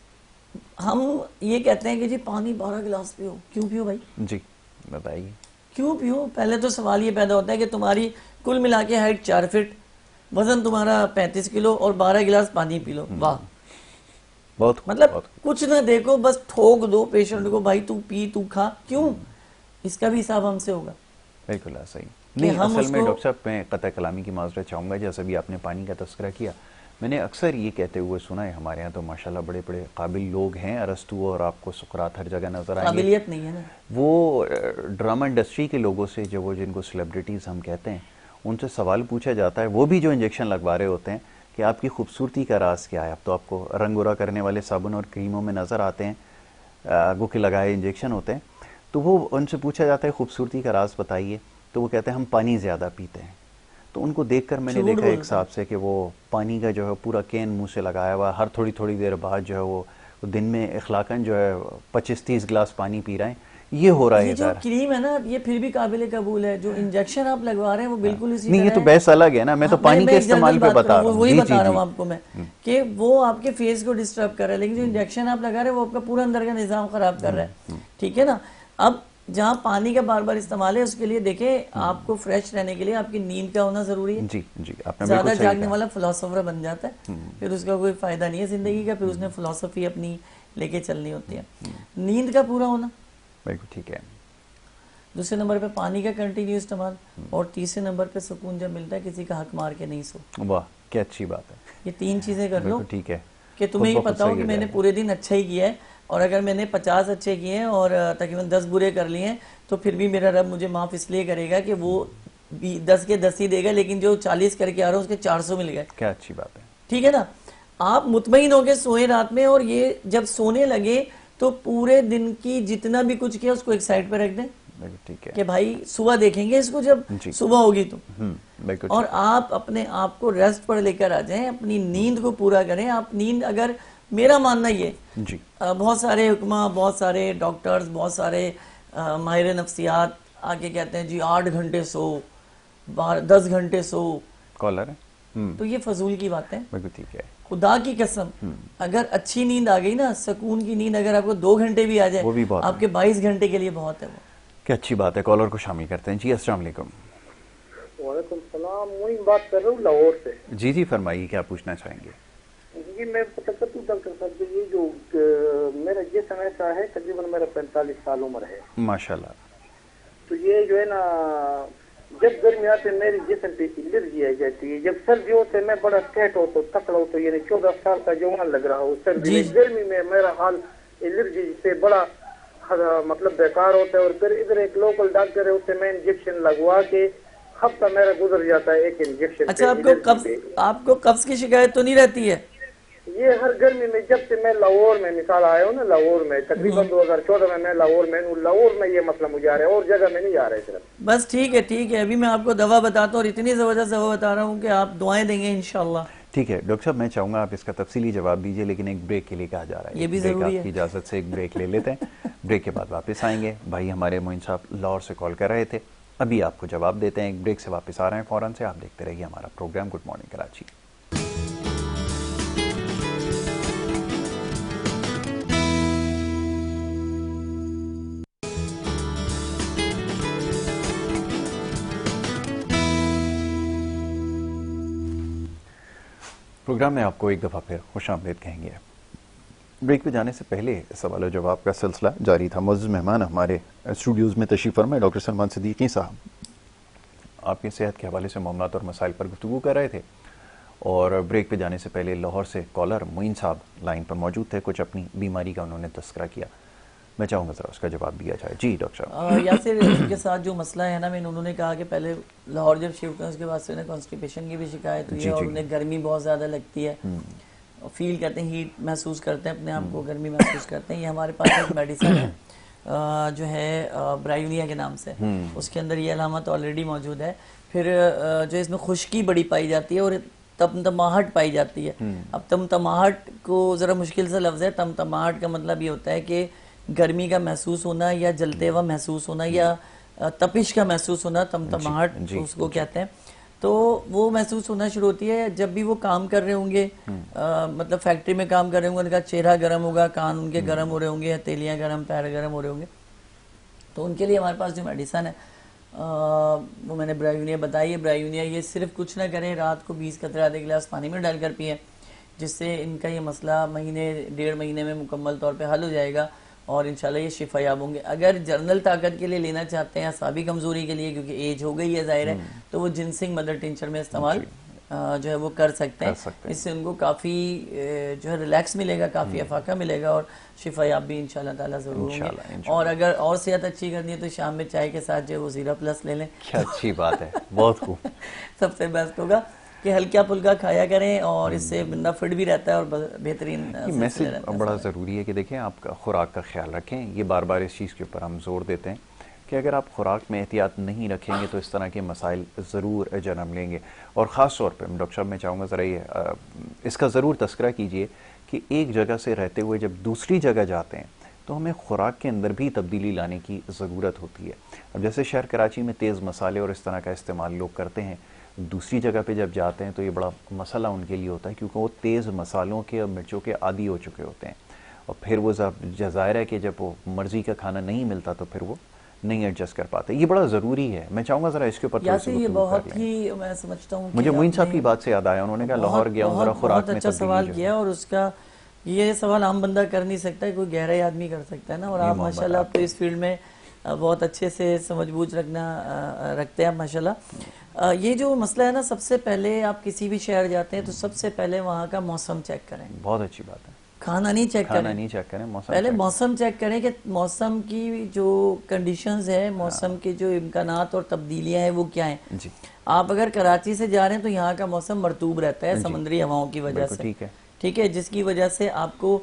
ہم یہ کہتے ہیں کہ جی پانی 12 گلاس پیو, کیوں پیو بھائی؟ جی بتائیے کیوں پیو. پہلے تو سوال یہ پیدا ہوتا ہے کہ تمہاری کل ملا کے ہائٹ 4 فٹ, وزن تمہارا 35 کلو اور 12 گلاس پانی پی لو. واہ, بہت مطلب کچھ نہ دیکھو, بس ٹھوک دو پیشنٹ کو, بھائی تو پی تو کھا. کیوں؟ اس کا بھی حساب ہم سے ہوگا. بالکل صحیح. نہیں, اصل میں ڈاکٹر صاحب میں قطع کلامی کی معذرت چاہوں گا, جیسا بھی آپ نے پانی کا تذکرہ کیا, میں نے اکثر یہ کہتے ہوئے سنا ہے, ہمارے ہاں تو ماشاءاللہ بڑے بڑے قابل لوگ ہیں, ارسطو اور آپ کو سقراط ہر جگہ نظر آئیں گے. قابلیت نہیں ہے نا. وہ ڈرامہ انڈسٹری کے لوگوں سے, جو وہ جن کو سیلیبریٹیز ہم کہتے ہیں, ان سے سوال پوچھا جاتا ہے, وہ بھی جو انجیکشن لگوا رہے ہوتے ہیں کہ آپ کی خوبصورتی کا راز کیا ہے. اب تو آپ کو رنگ گورا کرنے والے صابن اور کریموں میں نظر آتے ہیں, گو کے لگائے انجیکشن ہوتے ہیں, تو وہ ان سے پوچھا جاتا ہے خوبصورتی کا راز بتائیے, تو وہ کہتے ہیں ہم پانی زیادہ پیتے ہیں. تو ان کو دیکھ کر میں نے دیکھا ایک صاحب سے کہ وہ پانی کا جو ہے پورا کین منہ سے لگایا ہوا, ہر تھوڑی تھوڑی دیر بعد جو ہے وہ دن میں اخلاقاً جو ہے 25-30 گلاس پانی پی رہے ہیں. یہ ہو رہا ہے. یہ جو کریم ہے نا, یہ پھر بھی قابل قبول ہے. جو انجیکشن آپ لگوا رہے ہیں وہ بالکل اسی نہیں, یہ تو بحث الگ ہے نا, میں تو پانی کے استعمال پہ بتا رہا ہوں. وہی بتا رہا ہوں آپ کو میں کہ وہ آپ کے فیس کو ڈسٹرب کر رہا ہے, لیکن جو انجیکشن آپ لگا رہے ہیں وہ آپ کا پورا اندر کا نظام خراب کر رہا ہے. ٹھیک ہے نا. اب جہاں پانی کا بار بار استعمال ہے اس کے لیے دیکھیں آپ کو فریش رہنے کے لیے آپ کی نیند کا ہونا ضروری ہے. جی جی زیادہ جاگنے والا فلاسفر بن جاتا ہے, پھر اس کا کوئی فائدہ نہیں ہے زندگی کا, پھر اس نے فلاسفی اپنی لے کے چلنی ہوتی ہے. نیند کا پورا ہونا بالکل ٹھیک ہے. دوسرے نمبر پہ پانی کا کنٹینیو استعمال, اور تیسرے نمبر پہ سکون جب ملتا ہے کسی کا حق مار کے نہیں سو. واہ کیا اچھی بات ہے. یہ 3 چیزیں کر لو ٹھیک ہے کہ تمہیں یہ پتا ہو کہ میں نے پورے دن اچھا ہی کیا ہے, اور اگر میں نے 50 اچھے کیے ہیں اور تقریباً 10 برے کر لیے ہیں تو پھر بھی میرا رب مجھے معاف اس لیے کرے گا کہ وہ 10 کے 10 ہی دے گا, لیکن جو 40 کر کے آ رہا ہوں اس کے 400 مل گئے. کیا اچھی بات ہے. ٹھیک ہے نا. آپ مطمئن ہو کے سوئیں رات میں, اور یہ جب سونے لگے تو پورے دن کی جتنا بھی کچھ کیا اس کو ایک سائڈ پہ رکھ دیں کہ بھائی صبح دیکھیں گے اس کو جب صبح ہوگی تو. اور آپ اپنے آپ کو ریسٹ پر لے کر آ جائیں, اپنی نیند کو پورا کریں. آپ نیند, اگر میرا ماننا یہ بہت سارے حکمہ, بہت سارے ڈاکٹرز, بہت سارے ماہر نفسیات آگے کہتے ہیں جی 8 گھنٹے سو, 10 گھنٹے سو, کالر تو یہ فضول کی بات ہے. ٹھیک ہے. خدا کی قسم اگر اچھی نیند آ گئی نا, سکون کی نیند, اگر آپ کو 2 گھنٹے بھی آ جائے آپ کے 22 گھنٹے کے لیے بہت ہے. وہ کیا اچھی بات ہے. کالر کو شامل کرتے ہیں. جی السلام علیکم. وعلیکم السلام. معین بات کر رہا ہوں لاہور سے. جی جی فرمائیے, کیا پوچھنا چاہیں گے. جی میں پتہ کرتا ہوں ڈاکٹر صاحب کہ یہ جو میرا جسم ایسا ہے, تقریباً میرا 45 سال عمر ہے ماشاءاللہ. تو یہ جو ہے نا جب گرمی آتے میری جسم پہ الرجی آ جاتی ہے. جب سردیوں سے میں بڑا ٹیٹ ہوتا ہوں, تکڑا ہوتا ہوں, یعنی 14 سال کا جوان لگ رہا ہوں. سردی میں گرمی میں میرا حال الرجی سے بڑا مطلب بیکار ہوتا ہے. اور پھر ادھر ایک لوکل ڈاکٹر ہے, اس سے میں انجیکشن لگوا کے ہفتہ میرا گزر جاتا ہے ایک انجیکشن. اچھا آپ کو قبض کی شکایت تو نہیں رہتی ہے؟ یہ ہر گرمی میں جب سے میں لاہور میں مثال آیا ہوں نا, لاہور میں تقریباً 2014 میں لاہور میں یہ مسئلہ مجھے آ رہا ہے, اور جگہ میں نہیں آ رہا ہے صرف. بس ٹھیک ہے. ابھی میں آپ کو دوا بتاتا ہوں, اور اتنی زبردست دوا بتا رہا ہوں کہ آپ دعائیں دیں گے انشاءاللہ. ٹھیک ہے ڈاکٹر صاحب, میں چاہوں گا آپ اس کا تفصیلی جواب دیجئے, لیکن ایک بریک کے لیے کہا جا رہا ہے. یہ بھی ضروری ہے. آپ کی اجازت سے ایک بریک لے لیتے ہیں. بریک کے بعد واپس آئیں گے. بھائی ہمارے معین صاحب لاہور سے کال کر رہے تھے, ابھی آپ کو جواب دیتے ہیں. ایک بریک سے واپس آ رہے ہیں فوراً سے. آپ دیکھتے رہیے ہمارا programme good morning Karachi. Programme میں آپ کو ایک دفعہ پھر خوش آمدید کہیں گے. بریک پہ جانے سے پہلے سوال و جواب کا سلسلہ جاری تھا. معزز مہمان ہمارے اسٹوڈیوز میں تشریف فرمائے ڈاکٹر سلمان صدیقی صاحب, آپ کی صحت کے حوالے سے معاملات اور مسائل پر گفتگو کر رہے تھے, اور بریک پہ جانے سے پہلے لاہور سے کالر معین صاحب لائن پر موجود تھے. کچھ اپنی بیماری کا انہوں نے تذکرہ کیا, میں چاہوں گا ذرا اس کا جواب دیا جائے. جی ڈاکٹر صاحب. یاسر کے ساتھ جو مسئلہ ہے نا, انہوں نے کہا کہ پہلے لاہور جب شفٹ ہوئے اس کے بعد سے کانسٹیپیشن کی بھی شکایت ہوئی ہے, اور انہیں گرمی بہت زیادہ لگتی ہے, فیل کرتے ہیں, ہیٹ محسوس کرتے ہیں, اپنے آپ کو گرمی محسوس کرتے ہیں. یہ ہمارے پاس ایک میڈیسن ہے جو ہے برائیونیا کے نام سے, اس کے اندر یہ علامت آلریڈی موجود ہے. پھر جو اس میں خشکی بڑی پائی جاتی ہے اور تمتماہٹ پائی جاتی ہے. اب تمتماہٹ کو ذرا مشکل سے لفظ ہے. تمتماہٹ کا مطلب یہ ہوتا ہے کہ گرمی کا محسوس ہونا, یا جلتے ہوا محسوس ہونا, یا تپش کا محسوس ہونا, تمتماہٹ اس کو کہتے ہیں. تو وہ محسوس ہونا شروع ہوتی ہے جب بھی وہ کام کر رہے ہوں گے, مطلب فیکٹری میں کام کر رہے ہوں گے, ان کا چہرہ گرم ہوگا, کان ان کے گرم ہو رہے ہوں گے, ہتھیلیاں گرم, پیر گرم ہو رہے ہوں گے. تو ان کے لیے ہمارے پاس جو میڈیسن ہے وہ میں نے برائیونیا بتائی ہے. برائیونیا یہ صرف کچھ نہ کریں, رات کو 20 قطرے آدھے گلاس پانی میں ڈال کر پئیں, جس سے ان کا یہ مسئلہ مہینے 1.5 مہینے میں مکمل طور پہ حل ہو جائے گا, اور انشاءاللہ یہ شفا یاب ہوں گے. اگر جنرل طاقت کے لیے لینا چاہتے ہیں, اعصابی کمزوری کے لیے, کیونکہ ایج ہو گئی ہے ظاہر ہے, تو وہ جنسنگ مدر ٹنچر میں استعمال جو ہے وہ کر سکتے ہیں. اس سے ان کو کافی جو ہے ریلیکس ملے گا, کافی افاقہ ملے گا, اور شفا یاب بھی انشاءاللہ تعالیٰ ضرور ہوں گے. اور اگر اور صحت اچھی کرنی ہے تو شام میں چائے کے ساتھ جو ہے وہ زیرہ پلس لے لیں. کیا اچھی بات ہے, بہت خوب. سب سے بیسٹ ہوگا کہ ہلکا پھلکا کھایا کریں, اور اس سے بندہ فٹ بھی رہتا ہے اور بہترین. میسج بڑا ضروری ہے کہ دیکھیں آپ کا خوراک کا خیال رکھیں. یہ بار بار اس چیز کے اوپر ہم زور دیتے ہیں کہ اگر آپ خوراک میں احتیاط نہیں رکھیں گے تو اس طرح کے مسائل ضرور جنم لیں گے. اور خاص طور پہ ڈاکٹر صاحب میں چاہوں گا ذرا یہ اس کا ضرور تذکرہ کیجئے کہ ایک جگہ سے رہتے ہوئے جب دوسری جگہ جاتے ہیں تو ہمیں خوراک کے اندر بھی تبدیلی لانے کی ضرورت ہوتی ہے. اب جیسے شہر کراچی میں تیز مسالے اور اس طرح کا استعمال لوگ کرتے ہیں, دوسری جگہ پہ جب جاتے ہیں تو یہ بڑا مسئلہ ان کے لیے ہوتا ہے, کیونکہ وہ تیز مسالوں کے اور مرچوں کے عادی ہو چکے ہوتے ہیں. اور پھر وہ ظاہر ہے کہ جب وہ مرضی کا کھانا نہیں ملتا تو پھر وہ نہیں ایڈجسٹ کر پاتے. یہ بڑا ضروری ہے. میں چاہوں گا ذرا اس کے اوپر یاسر یہ بہت ہی میں سمجھتا ہوں مجھے معین صاحب کی بات سے یاد آیا, انہوں نے کہا لاہور گیا ہوں ذرا خوراک میں اچھا سوال کیا, اور اس کا یہ سوال عام بندہ کر نہیں سکتا ہے, کوئی گہرا آدمی کر سکتا ہے نا. اور آپ ماشاءاللہ آپ تو اس فیلڈ میں بہت اچھے سے سمجھ بوجھ رکھتے ہیں آپ ماشاءاللہ. یہ جو مسئلہ ہے نا, سب سے پہلے آپ کسی بھی شہر جاتے ہیں تو سب سے پہلے وہاں کا موسم چیک کریں. بہت اچھی بات ہے. کھانا نہیں چیک کریں, پہلے موسم چیک کریں کہ موسم کی جو کنڈیشنز ہے, موسم کے جو امکانات اور تبدیلیاں ہیں وہ کیا ہیں. آپ اگر کراچی سے جا رہے ہیں تو یہاں کا موسم مرطوب رہتا ہے سمندری ہواؤں کی وجہ سے, ٹھیک ہے, جس کی وجہ سے آپ کو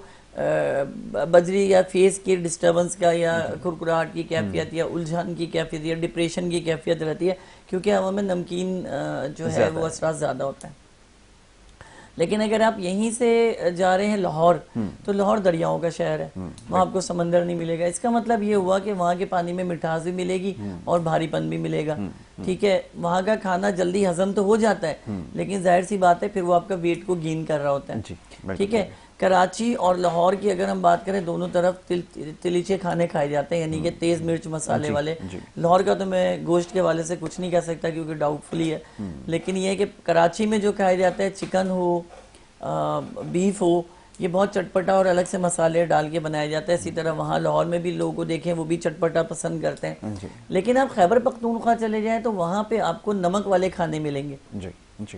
بجری یا فیس کی ڈسٹربنس کا یا کرکراہٹ کی کیفیت یا الجھن کی کیفیت یا ڈپریشن کی کیفیت رہتی ہے, کیونکہ ہوا میں نمکین جو ہے وہ اثرات زیادہ ہوتا ہے. لیکن اگر آپ یہیں سے جا رہے ہیں لاہور, تو لاہور دریاؤں کا شہر ہے, وہاں آپ کو سمندر نہیں ملے گا. اس کا مطلب یہ ہوا کہ وہاں کے پانی میں مٹھاس بھی ملے گی اور بھاری پن بھی ملے گا, ٹھیک ہے. وہاں کا کھانا جلدی ہضم تو ہو جاتا ہے, لیکن ظاہر سی بات ہے پھر وہ آپ کا ویٹ کو گین کر رہا ہوتا ہے, ٹھیک ہے. کراچی اور لاہور کی اگر ہم بات کریں, دونوں طرف تلیچے کھانے کھائے جاتے ہیں, یعنی کہ تیز مرچ مسالے والے. لاہور کا تو میں گوشت کے حوالے سے کچھ نہیں کہہ سکتا کیونکہ ڈاؤٹ فلی ہے, لیکن یہ کہ کراچی میں جو کھائے جاتے ہیں, چکن ہو, بیف ہو, یہ بہت چٹپٹا اور الگ سے مسالے ڈال کے بنایا جاتا ہے. اسی طرح وہاں لاہور میں بھی لوگوں کو دیکھیں وہ بھی چٹپٹا پسند کرتے ہیں. لیکن آپ خیبر پختونخوا چلے جائیں تو وہاں پہ آپ کو نمک والے کھانے ملیں گے.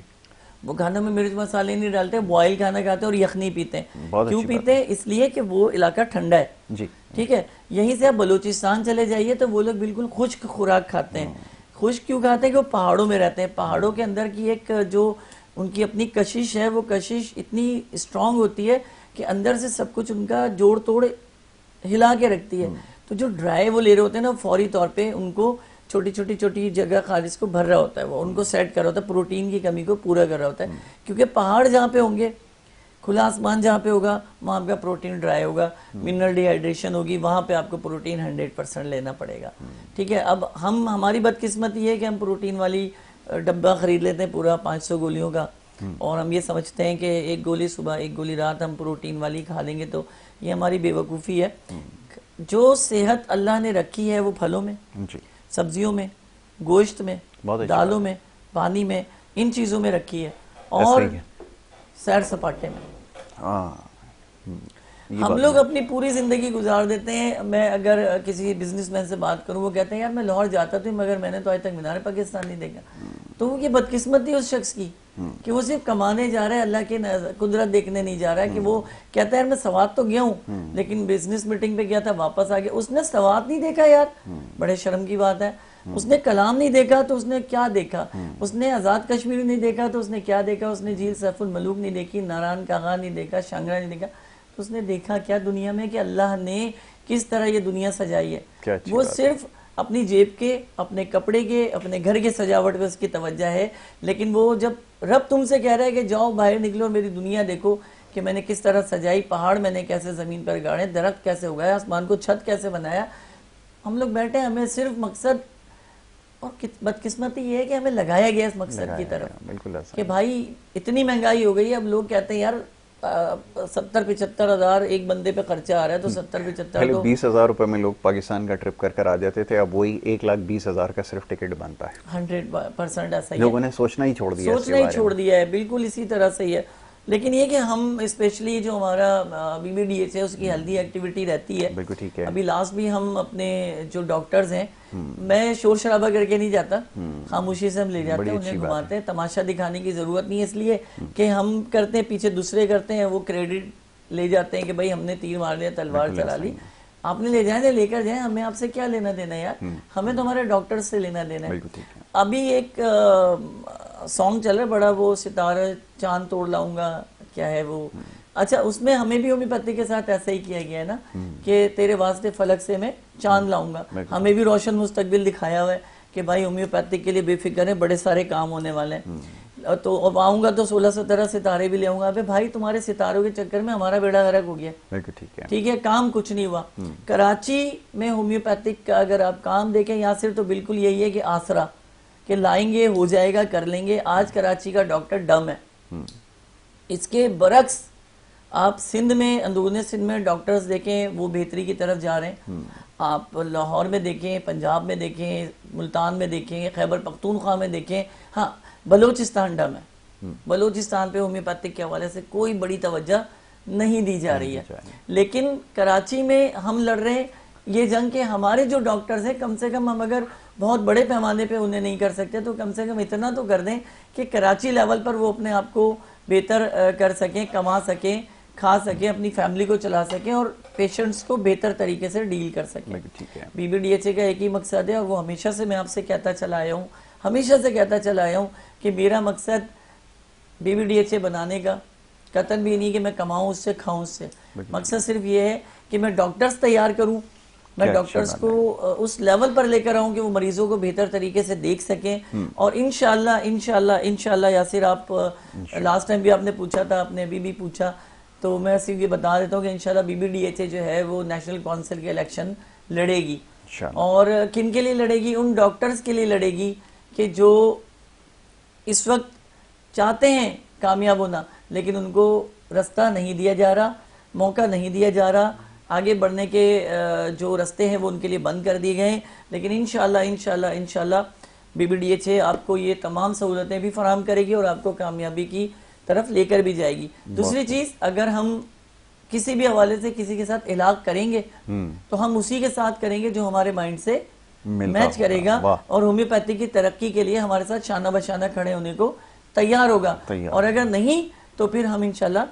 وہ کھانوں میں مرچ مسالے نہیں ڈالتے, بوائل کھانا کھاتے ہیں اور یخنی پیتے ہیں. کیوں پیتے ہیں؟ اس لیے کہ وہ علاقہ ٹھنڈا ہے, ٹھیک ہے. یہیں سے آپ بلوچستان چلے جائیے تو وہ لوگ بالکل خشک خوراک کھاتے ہیں. خشک کیوں کھاتے ہیں کہ وہ پہاڑوں میں رہتے ہیں. پہاڑوں کے اندر کی ایک جو ان کی اپنی کشش ہے, وہ کشش اتنی اسٹرانگ ہوتی ہے کہ اندر سے سب کچھ ان کا جوڑ توڑ ہلا کے رکھتی ہے. تو جو ڈرائی وہ لے رہے ہوتے ہیں نا, فوری طور پہ ان کو چھوٹی چھوٹی جگہ خالص کو بھر رہا ہوتا ہے, وہ ان کو سیٹ کر رہا ہوتا ہے, پروٹین کی کمی کو پورا کر رہا ہوتا ہے. کیونکہ پہاڑ جہاں پہ ہوں گے, کھلا آسمان جہاں پہ ہوگا, وہاں پہ پروٹین ڈرائی ہوگا, منرل ڈی ہائیڈریشن ہوگی, وہاں پہ آپ کو پروٹین 100% لینا پڑے گا, ٹھیک ہے. اب ہماری بدقسمتی ہے کہ ہم پروٹین والی ڈبہ خرید لیتے ہیں پورا 500 گولیوں کا, اور ہم یہ سمجھتے ہیں کہ ایک گولی صبح ایک گولی رات ہم پروٹین والی کھا لیں گے. تو یہ ہماری بے وقوفی ہے. جو صحت اللہ نے رکھی ہے وہ پھلوں میں, سبزیوں میں, گوشت میں, دالوں میں, پانی میں, ان چیزوں میں رکھی ہے, اور سیر سپاٹے میں. ہم لوگ اپنی پوری زندگی گزار دیتے ہیں. میں اگر کسی بزنس مین سے بات کروں, وہ کہتے ہیں یار میں لاہور جاتا تھا مگر میں نے تو آج تک مینار پاکستان نہیں دیکھا. تو یہ بدقسمتی اس شخص کی کہ وہ صرف کمانے جا رہا ہے, اللہ کی قدرت دیکھنے نہیں جا رہا ہے. کہ وہ کہتا ہے یار میں سوات تو گیا ہوں لیکن بزنس میٹنگ پہ گیا تھا, واپس آ گیا. اس نے سوات نہیں دیکھا یار, بڑے شرم کی بات ہے. اس نے کلام نہیں دیکھا تو اس نے کیا دیکھا, اس نے آزاد کشمیر نہیں دیکھا تو اس نے کیا دیکھا, اس نے جھیل سیف الملوک نہیں دیکھی, ناران کاغا نہیں دیکھا, شانگرا نہیں دیکھا, تو اس نے دیکھا کیا دنیا میں کہ اللہ نے کس طرح یہ دنیا سجائی ہے. وہ صرف اپنی جیب کے, اپنے کپڑے کے, اپنے گھر کے سجاوٹ پہ اس کی توجہ ہے. لیکن وہ جب رب تم سے کہہ رہا ہے کہ جاؤ باہر نکلو اور میری دنیا دیکھو کہ میں نے کس طرح سجائی, پہاڑ میں نے کیسے زمین پر گاڑے, درخت کیسے اگایا, آسمان کو چھت کیسے بنایا, ہم لوگ بیٹھے ہیں. ہمیں صرف مقصد, اور بدقسمتی یہ ہے کہ ہمیں لگایا گیا اس مقصد کی طرف کہ بھائی اتنی مہنگائی ہو گئی ہے. اب لوگ کہتے ہیں یار 70-75 ہزار ایک بندے پہ خرچہ آ رہا ہے, تو 70-75 20,000 روپے میں لوگ پاکستان کا ٹرپ کر آ جاتے تھے, اب وہی 1,20,000 کا صرف ٹکٹ بنتا ہے. 100% ایسا ہی ہے. لوگوں نے سوچنا ہی چھوڑ دیا ہے. بالکل اسی طرح سے ہی ہے. لیکن یہ کہ ہم اسپیشلی جو ہمارا بی بی ڈی ایچ ہے اس کی ہیلدی ایکٹیویٹی رہتی ہے. بالکل ٹھیک ہے. ابھی لاسٹ بھی ہم اپنے جو ڈاکٹرز ہیں, میں شور شرابہ کر کے نہیں جاتا, خاموشی سے ہم لے جاتے ہیں, انہیں گھماتے ہیں. تماشا دکھانے کی ضرورت نہیں ہے, اس لیے کہ ہم کرتے ہیں پیچھے دوسرے کرتے ہیں, وہ کریڈٹ لے جاتے ہیں کہ بھائی ہم نے تیر مار لیا, تلوار چلا لی. آپ نے لے جائیں, لے کر جائیں, ہمیں آپ سے کیا لینا دینا یار, ہمیں تو ہمارے ڈاکٹر سے لینا دینا ہے. ابھی ایک سانگ چل رہا ہے بڑا, وہ ستارہ چاند توڑ لاؤں گا, کیا ہے وہ, اچھا اس میں ہمیں بھی ہومیوپیتھی کے ساتھ ایسا ہی کیا گیا ہے نا کہ تیرے واسطے فلک سے میں چاند لاؤں گا. ہمیں بھی روشن مستقبل دکھایا ہوا ہے کہ بھائی ہومیوپیتھی کے لیے بے فکر ہے, بڑے سارے کام ہونے والے ہیں. تو اب آؤں گا تو 16-17 ستارے بھی لے آؤں گا. ابھی بھائی تمہارے ستاروں کے چکر میں ہمارا بیڑا غرق ہو گیا, ٹھیک ہے, کام کچھ نہیں ہوا. کراچی میں ہومیوپیتھک کا اگر آپ کام دیکھیں, یاسر تو بالکل یہی ہے کہ آسرا کہ لائیں گے, ہو جائے گا, کر لیں گے. آج کراچی کا ڈاکٹر ڈم ہے. اس کے برعکس آپ سندھ میں اندرون سندھ میں ڈاکٹرز دیکھیں وہ بہتری کی طرف جا رہے ہیں. آپ لاہور میں دیکھیں, پنجاب میں دیکھیں, ملتان میں دیکھیں, خیبر پختونخوا میں دیکھیں. ہاں بلوچستان ڈم ہے, بلوچستان پہ ہومیوپیتھک کے حوالے سے کوئی بڑی توجہ نہیں دی جا رہی ہے. لیکن کراچی میں ہم لڑ رہے ہیں یہ جنگ کہ ہمارے جو ڈاکٹرز ہیں کم سے کم ہم اگر بہت بڑے پیمانے پہ انہیں نہیں کر سکتے تو کم سے کم اتنا تو کر دیں کہ کراچی لیول پر وہ اپنے آپ کو بہتر کر سکیں, کما سکیں, کھا سکیں, اپنی فیملی کو چلا سکیں اور پیشنٹس کو بہتر طریقے سے ڈیل کر سکیں. B B D H A کا ایک ہی مقصد ہے اور وہ ہمیشہ سے میں آپ سے کہتا چلا آیا ہوں, ہمیشہ سے کہتا چلا آیا ہوں کہ میرا مقصد B B D H A بنانے کا قطن بھی نہیں کہ میں کماؤں اس سے, کھاؤں اس سے. مقصد صرف یہ ہے کہ میں ڈاکٹرز تیار کروں, میں ڈاکٹرز کو اس لیول پر لے کر آؤں کہ وہ مریضوں کو بہتر طریقے سے دیکھ سکیں. اور انشاءاللہ یاسر, آپ لاسٹ ٹائم بھی آپ نے پوچھا تھا, آپ نے ابھی بھی پوچھا, تو میں صرف یہ بتا دیتا ہوں کہ انشاءاللہ B B D H A جو ہے وہ نیشنل کونسل کے الیکشن لڑے گی. اور کن کے لیے لڑے گی؟ ان ڈاکٹرز کے لیے لڑے گی کہ جو اس وقت چاہتے ہیں کامیاب ہونا لیکن ان کو رستہ نہیں دیا جا رہا, موقع نہیں دیا جا رہا, آگے بڑھنے کے جو رستے ہیں وہ ان کے لیے بند کر دیے گئے ہیں. لیکن انشاءاللہ B B D H A آپ کو یہ تمام سہولتیں بھی فراہم کرے گی اور آپ کو کامیابی کی طرف لے کر بھی جائے گی. دوسری چیز, اگر ہم کسی بھی حوالے سے کسی کے ساتھ علاج کریں گے تو ہم اسی کے ساتھ کریں گے جو ہمارے مائنڈ سے میچ کرے گا اور ہومیوپیتھی کی ترقی کے لیے ہمارے ساتھ شانہ بشانہ کھڑے ہونے کو تیار ہوگا. اور اگر نہیں تو پھر ہم انشاءاللہ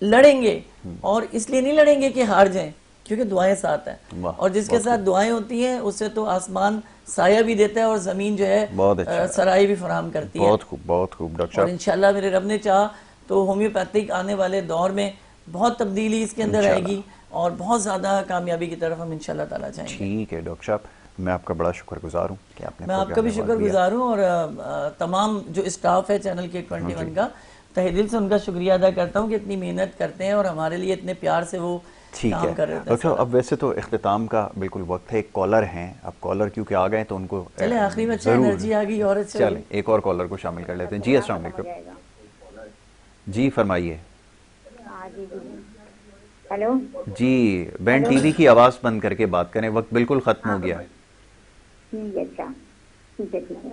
لڑیں گے, اور اس لیے نہیں لڑیں گے کہ ہار جائیں کیونکہ دعائیں ساتھ ہیں, اور جس کے ساتھ دعائیں ہوتی ہیں اس سے تو آسمان سایہ بھی دیتا ہے اور زمین جو ہے سرائے بھی فراہم کرتی ہے. بہت خوب, بہت خوب ڈاکٹر صاحب. اور انشاءاللہ میرے رب نے چاہا تو ہومیوپیتھک آنے والے دور میں بہت تبدیلی اس کے اندر آئے گی اور بہت زیادہ کامیابی کی طرف ہم انشاءاللہ تعالیٰ جائیں گے. ٹھیک ہے ڈاکٹر صاحب, میں آپ کا بڑا شکر گزار ہوں کہ آپ نے, میں آپ کا بھی شکر گزار ہوں, اور تمام جو اسٹاف ہے چینل کے 21 کا تہہ دل سے ان کا شکریہ ادا کرتا ہوں کہ اتنی محنت کرتے ہیں اور ہمارے لیے اتنے پیار سے وہ کام کر رہے تھے. ڈاکٹر صاحب اب ویسے تو اختتام کا بالکل وقت ہے, ایک کالر ہیں, اب کالر کیونکہ آ گئے تو ان کو چلے آخری میں اچھا انرجی آ گئی اور اچھا, چلیں ایک اور کالر کو شامل کر لیتے ہیں. جی السلام علیکم. جی فرمائیے. ہیلو جی بہن ٹی وی کی آواز بند کر کے بات کریں, وقت بالکل ختم ہو گیا ہے.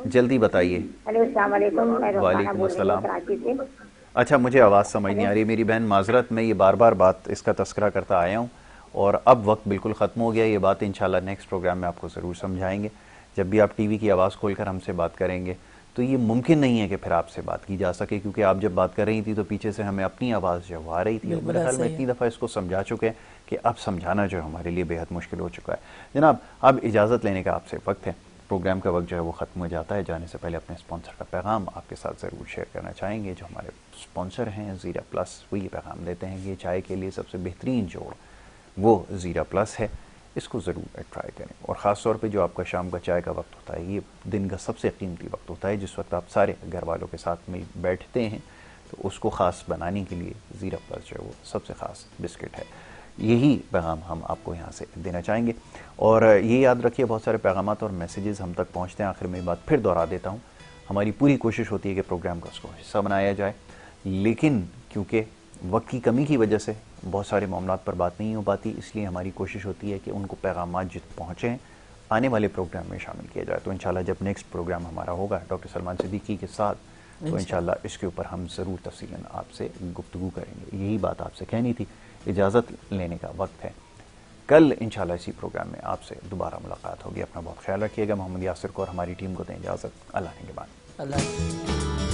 جلدی بتائیے. ہیلو السلام علیکم. وعلیکم السلام. اچھا مجھے آواز سمجھ نہیں آ رہی میری بہن, معذرت, میں یہ بار بار بات اس کا تذکرہ کرتا آیا ہوں اور اب وقت بالکل ختم ہو گیا. یہ بات انشاءاللہ نیکسٹ پروگرام میں آپ کو ضرور سمجھائیں گے. جب بھی آپ ٹی وی کی آواز کھول کر ہم سے بات کریں گے تو یہ ممکن نہیں ہے کہ پھر آپ سے بات کی جا سکے, کیونکہ آپ جب بات کر رہی تھی تو پیچھے سے ہمیں اپنی آواز جو آ رہی تھی. میرے خیال میں اتنی دفعہ اس کو سمجھا چکے ہیں کہ اب سمجھانا جو ہمارے لیے بے حد مشکل ہو چکا ہے. جناب اب اجازت لینے کا آپ سے وقت ہے, پروگرام کا وقت جو ہے وہ ختم ہو جاتا ہے. جانے سے پہلے اپنے اسپانسر کا پیغام آپ کے ساتھ ضرور شیئر کرنا چاہیں گے. جو ہمارے اسپانسر ہیں زیرا پلس, وہ یہ پیغام دیتے ہیں کہ چائے کے لیے سب سے بہترین جوڑ وہ زیرا پلس ہے, اس کو ضرور ٹرائی کریں. اور خاص طور پہ جو آپ کا شام کا چائے کا وقت ہوتا ہے, یہ دن کا سب سے قیمتی وقت ہوتا ہے جس وقت آپ سارے گھر والوں کے ساتھ مل بیٹھتے ہیں, تو اس کو خاص بنانے کے لیے زیرا پلس جو ہے وہ سب سے خاص بسکٹ ہے. یہی پیغام ہم آپ کو یہاں سے دینا چاہیں گے. اور یہ یاد رکھیے بہت سارے پیغامات اور میسیجز ہم تک پہنچتے ہیں. آخر میں یہ بات پھر دہرا دیتا ہوں, ہماری پوری کوشش ہوتی ہے کہ پروگرام کا اس کو حصہ بنایا جائے, لیکن کیونکہ وقت کی کمی کی وجہ سے بہت سارے معاملات پر بات نہیں ہو پاتی, اس لیے ہماری کوشش ہوتی ہے کہ ان کو پیغامات جت پہنچیں آنے والے پروگرام میں شامل کیا جائے. تو انشاءاللہ جب نیکسٹ پروگرام ہمارا ہوگا ڈاکٹر سلمان صدیقی کے ساتھ, تو انشاءاللہ اس کے اوپر ہم ضرور تفصیلاً آپ سے گفتگو کریں گے. یہی بات آپ سے کہنی تھی. اجازت لینے کا وقت ہے. کل انشاءاللہ اسی پروگرام میں آپ سے دوبارہ ملاقات ہوگی. اپنا بہت خیال رکھیے گا. محمد یاسر کو اور ہماری ٹیم کو دیں اجازت. اللہ نگہبان. اللہ